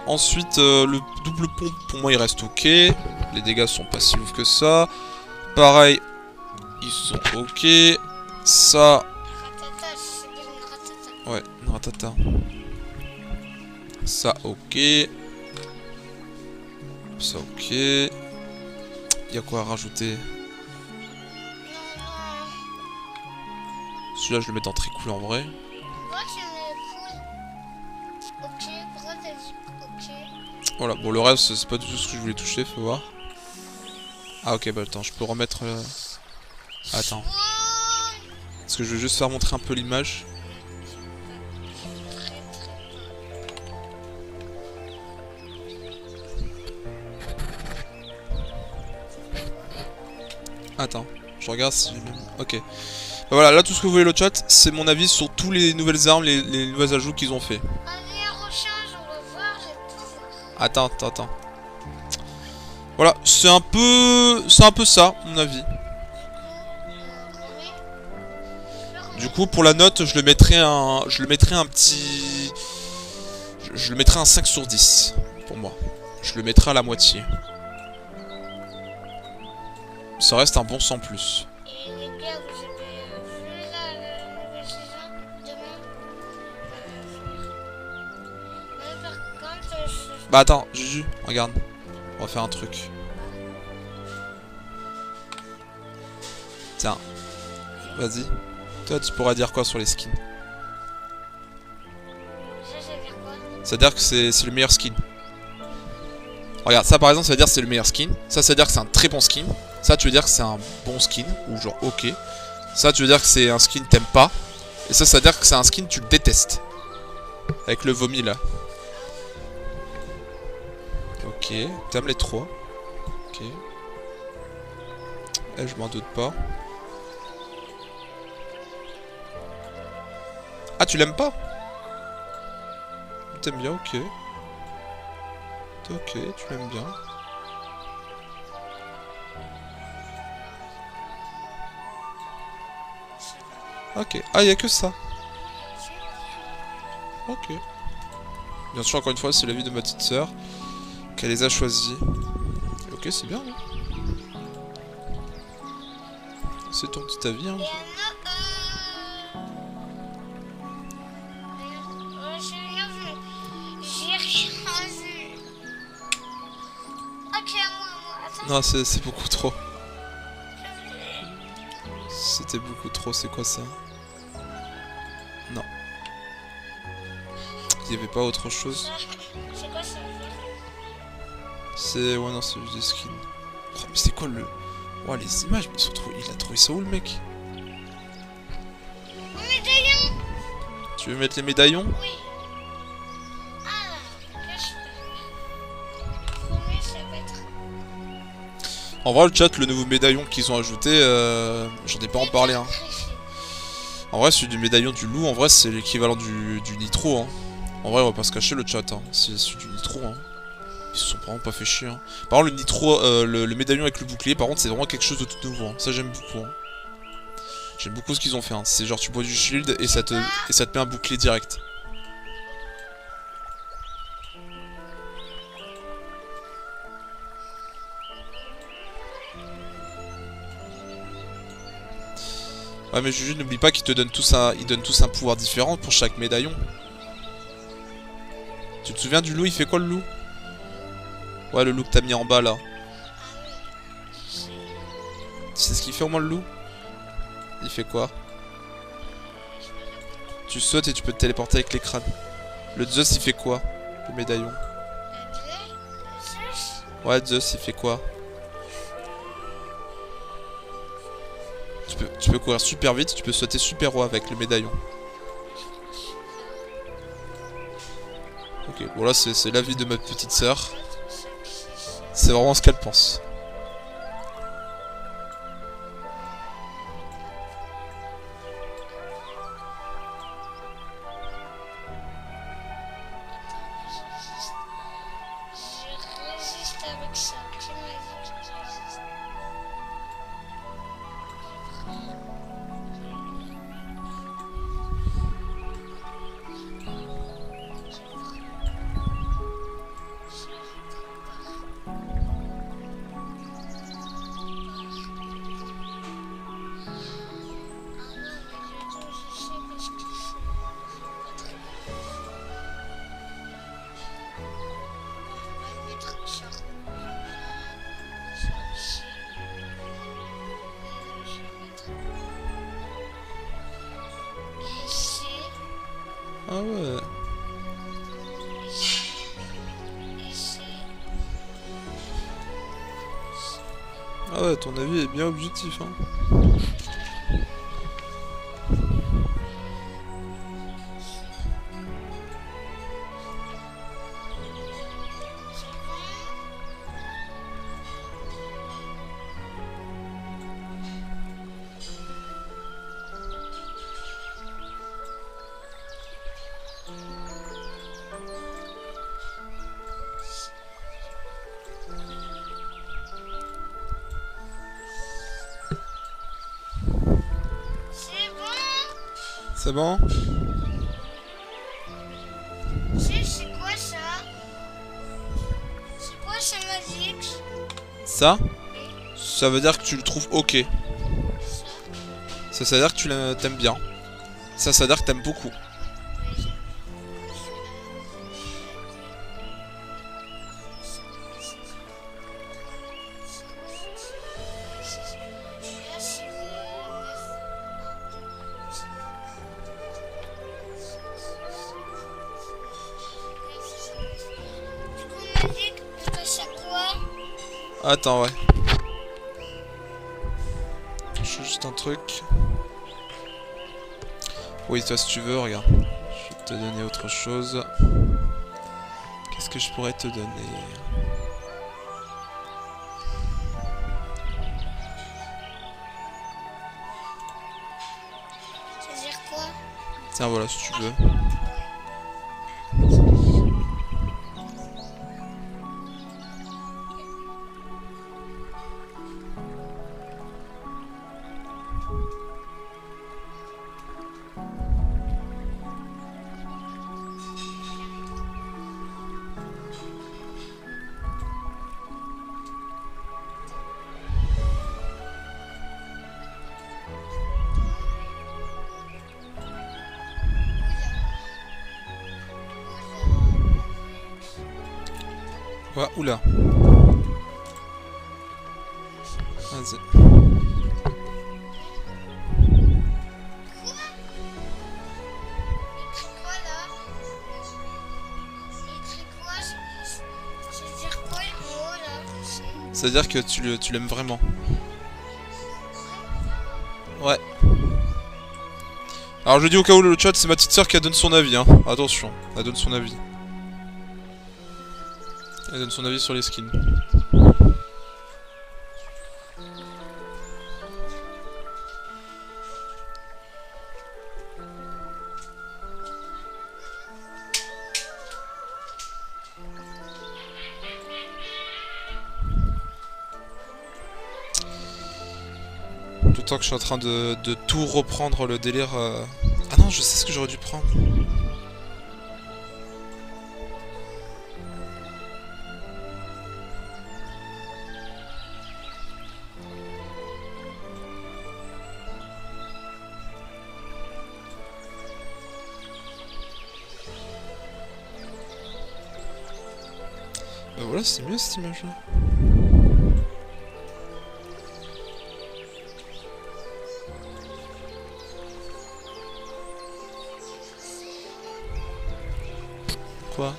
Ensuite, le double pompe, pour moi, il reste ok. Les dégâts sont pas si ouf que ça. Pareil, ils sont ok. Ça... Ratata, c'est bien une ratata. Ouais, une ratata. Ça, ok. Ça, ok. Y a quoi à rajouter? Non, non. Celui-là, je le mets en très cool en vrai. Moi, tu mets cool. Ok, pourquoi t'as dit ok? Voilà, bon, le reste, c'est pas du tout ce que je voulais toucher, faut voir. Ah, ok, bah attends, je peux remettre. Attends. Parce que je veux juste faire montrer un peu l'image. Attends, je regarde si... Ok. Bah voilà, là tout ce que vous voulez le chat, c'est mon avis sur tous les nouvelles armes, les nouveaux ajouts qu'ils ont fait. Allez, rechange, on va voir, j'ai tout voir. Attends. Voilà, c'est un peu ça, mon avis. Du coup, pour la note, je le mettrais un petit... Je le mettrais un 5 sur 10, pour moi. Je le mettrais à la moitié. Ça reste un bon 100+. Et les gars, vous avez vu là la nouvelle saison demain? Par contre, Bah attends, Juju, regarde. On va faire un truc. Tiens. Vas-y. Toi, tu pourras dire quoi sur les skins? ça veut dire quoi? C'est-à-dire que c'est le meilleur skin. Regarde, ça par exemple, ça veut dire que c'est le meilleur skin. Ça veut dire que c'est un très bon skin. Ça, tu veux dire que c'est un bon skin. Ou genre, ok. Ça, tu veux dire que c'est un skin que t'aimes pas. Et ça veut dire que c'est un skin que tu détestes. Avec le vomi, là. Ok. T'aimes les trois. Ok. Eh, je m'en doute pas. Ah, tu l'aimes pas? T'aimes bien, ok. Ok, tu l'aimes bien. Ok. Ah, y'a que ça. Ok. Bien sûr, encore une fois, c'est l'avis de ma petite sœur qu'elle les a choisis. Ok, c'est bien. Hein. C'est ton petit avis. Hein. Et j'ai rien vu. Ok, moi. Attends. Non, c'est beaucoup trop. C'était beaucoup trop, c'est quoi ça? Non. Il n'y avait pas autre chose? C'est quoi ça? C'est... Ouais, non, c'est juste des skins. Oh, mais c'est quoi le... Oh, les images, mais il a trouvé ça où, le mec? Mon médaillon. Tu veux mettre les médaillons? Oui. Ah, premier, ça va être... En vrai, le chat, le nouveau médaillon qu'ils ont ajouté, j'en ai pas en parlé, hein. En vrai, celui du médaillon du loup, en vrai, c'est l'équivalent du nitro, hein. En vrai, on va pas se cacher le chat, hein. C'est celui du nitro, hein. Ils se sont vraiment pas fait chier, hein. Par contre, le nitro, le médaillon avec le bouclier, par contre, c'est vraiment quelque chose de tout nouveau, hein. Ça, j'aime beaucoup, hein. J'aime beaucoup ce qu'ils ont fait, hein. C'est genre, tu bois du shield et ça te met un bouclier direct. Ouais, mais Juju, n'oublie pas qu'ils te donnent tous un pouvoir différent pour chaque médaillon. Tu te souviens du loup? Il fait quoi, le loup? Ouais, le loup que t'as mis en bas, là. Tu sais ce qu'il fait au moins, le loup? Il fait quoi? Tu sautes et tu peux te téléporter avec les crânes. Le Zeus, il fait quoi? Le médaillon. Ouais, Zeus, il fait quoi? Tu peux courir super vite, tu peux sauter super haut avec le médaillon. Ok, bon là c'est l'avis de ma petite sœur. C'est vraiment ce qu'elle pense. Je résiste avec ça. Qui m'a dit que je résiste? Ah ouais. Ah ouais, ton avis est bien objectif, hein. C'est bon? C'est quoi ça? C'est quoi ça magique? Ça? Ça veut dire que tu le trouves ok. Ça veut dire que tu t'aimes bien. Ça veut dire que t'aimes beaucoup. Magique, c'est quoi? Attends, ouais. Je fais juste un truc. Oui, toi, si tu veux, regarde. Je vais te donner autre chose. Qu'est-ce que je pourrais te donner? Ça veut dire quoi? Tiens, voilà, si tu veux. Ouais, oula. Vas-y. Écrit quoi là? Écrit quoi? Ça veut dire quoi en haut là? Ça veut dire que tu l'aimes vraiment. Ouais. Alors je dis au cas où le chat, c'est ma petite soeur qui donne son avis, hein. Attention, elle donne son avis. Elle donne son avis sur les skins. D'autant que je suis en train de tout reprendre le délire. Ah non, je sais ce que j'aurais dû prendre. Bah voilà, c'est mieux cette image là. Quoi?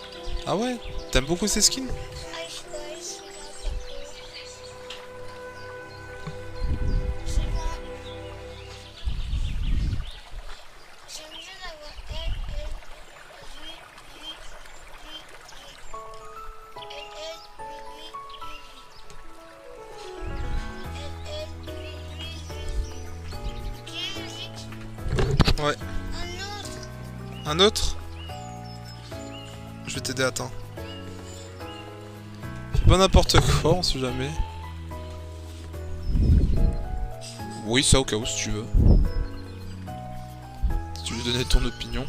Ah ouais? T'aimes beaucoup ces skins? Ah, je vois ici là. C'est bon. J'aime bien avoir elle, lui, lui, lui, lui. Elle, lui, lui, lui. Elle, lui, lui, lui. Ok, magique. Ouais. Un autre. Un autre? Je vais t'aider, attends. Fais pas n'importe quoi, on sait jamais. Oui, ça au cas où si tu veux. Si tu veux donner ton opinion.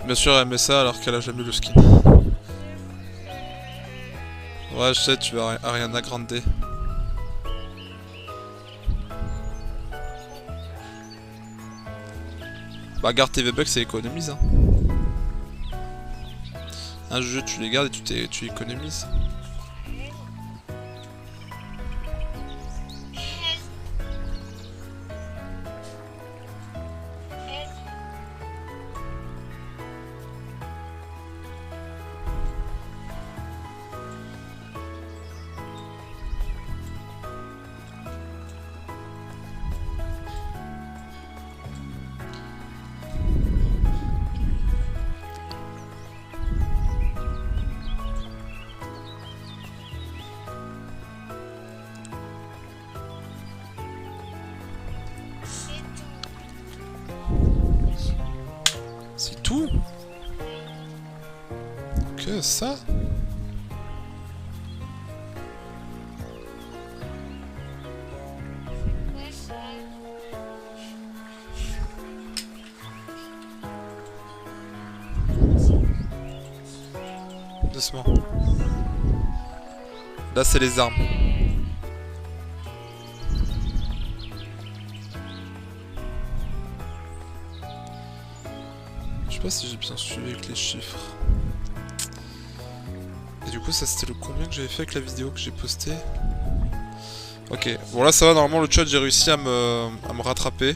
Bien sûr, elle aimait ça alors qu'elle a jamais le skin. Ouais, je sais, tu vas Ariana Grande. Bah garde tes V-Bucks et économise hein. Un jeu tu les gardes et tu économises. Que ça? Doucement. Là, c'est les armes. Je sais pas si j'ai bien suivi avec les chiffres. Et du coup, ça c'était le combien que j'avais fait avec la vidéo que j'ai postée. Ok, bon là ça va, normalement le chat j'ai réussi à me rattraper.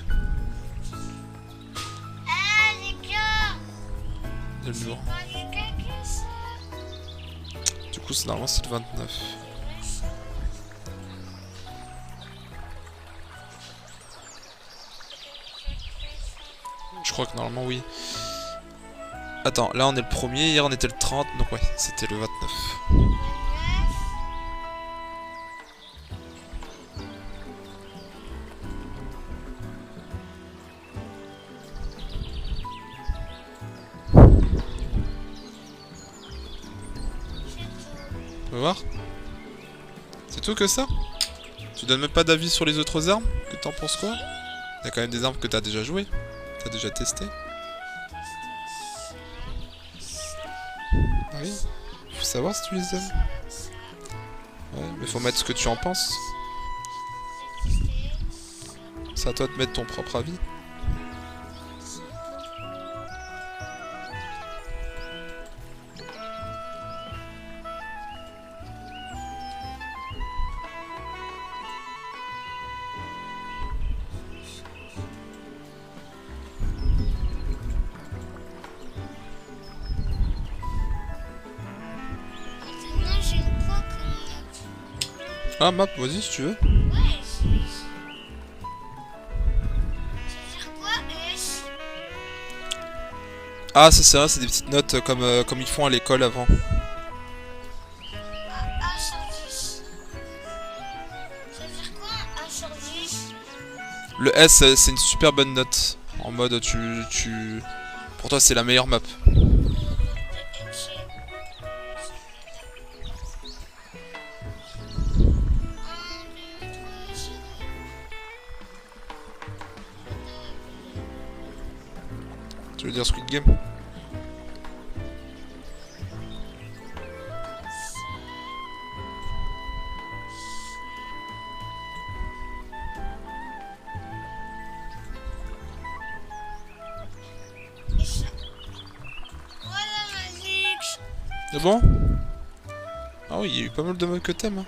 Ah, les gars, Il est lourd. pas les gars que ça. Du coup, normalement c'est le 29. Je crois que normalement oui. Attends, là on est le premier, hier on était le 30, donc ouais, c'était le 29. On va voir. C'est tout que ça? Tu donnes même pas d'avis sur les autres armes? Que t'en penses quoi? Il y a quand même des armes que t'as déjà joué, t'as déjà testé. Ah oui, faut savoir si tu les aimes. Ouais, mais faut mettre ce que tu en penses. C'est à toi de mettre ton propre avis. Maintenant, j'ai quoi comme... Ah, map, vas-y si tu veux. Ouais, ça veut dire quoi, S? Ah, ça c'est vrai, c'est des petites notes comme ils font à l'école avant. A sur 10. Ça veut dire quoi, A sur 10? Le S, c'est une super bonne note. En mode, Pour toi, c'est la meilleure map. Tu veux dire Squid Game? Voilà, Magix. C'est bon? Ah oui, il y a eu pas mal de modes que t'aimes. Hein.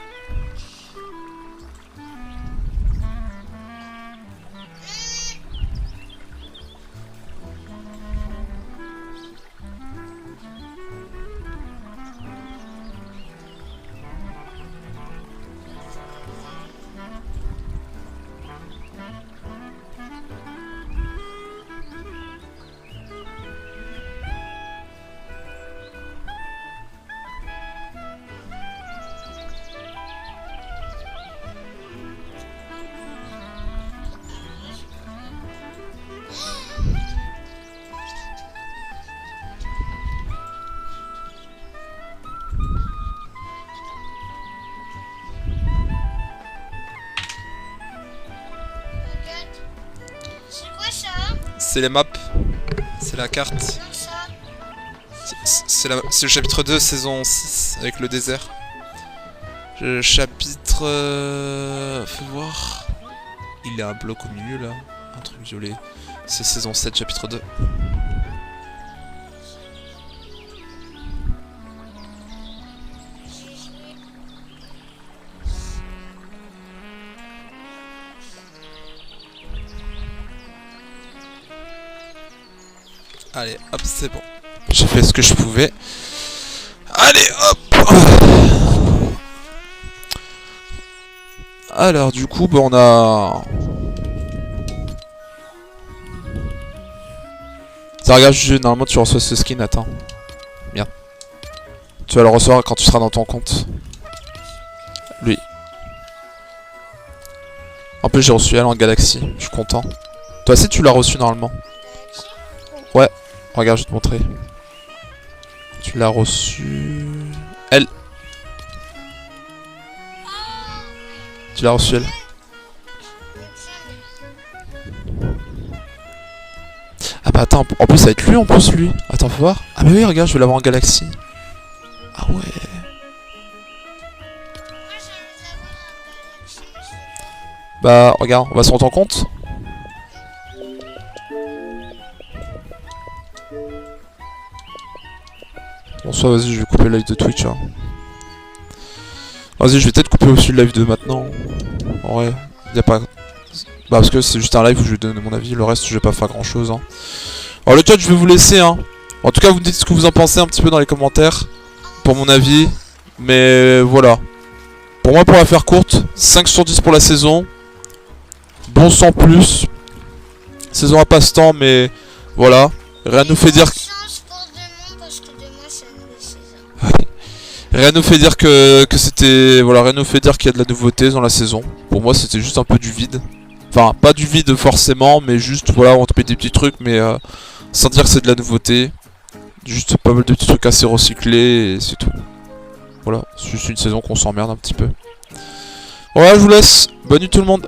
C'est quoi ça? C'est les maps. C'est la carte. Non, ça. C'est le chapitre 2, saison 6, avec le désert. Le chapitre... Fais voir... Il y a un bloc au milieu, là. Un truc violet. C'est saison 7, chapitre 2. Allez, hop, c'est bon. J'ai fait ce que je pouvais. Allez, hop. Alors, du coup, bah, on a... Ça regarde, normalement, tu reçois ce skin, attends. Bien. Tu vas le recevoir quand tu seras dans ton compte. Lui. En plus, j'ai reçu Allant Galaxy, je suis content. Toi aussi, tu l'as reçu, normalement. Ouais. Regarde, je vais te montrer. Tu l'as reçu... Elle. Tu l'as reçu elle. Ah bah attends, en plus ça va être lui en plus lui. Attends, faut voir. Ah mais oui, regarde, je vais l'avoir en galaxie. Ah ouais. Bah regarde, on va se rendre en compte. Bon soit vas-y, je vais couper le live de Twitch hein. Vas-y, je vais peut-être couper aussi le live de maintenant. En vrai, y a pas... Bah parce que c'est juste un live où je vais donner mon avis, le reste je vais pas faire grand chose hein. Alors le chat je vais vous laisser hein. En tout cas vous me dites ce que vous en pensez un petit peu dans les commentaires. Pour mon avis. Mais voilà. Pour moi pour la faire courte, 5 sur 10 pour la saison. Bon sans plus. Saison à passe-temps mais voilà. Rien nous fait dire... Rien nous fait dire que c'était... Voilà, rien nous fait dire qu'il y a de la nouveauté dans la saison. Pour moi c'était juste un peu du vide. Enfin, pas du vide forcément, mais juste, voilà, on te met des petits trucs, mais sans dire que c'est de la nouveauté. Juste pas mal de petits trucs assez recyclés, et c'est tout. Voilà, c'est juste une saison qu'on s'emmerde un petit peu. Voilà, je vous laisse. Bonne nuit tout le monde.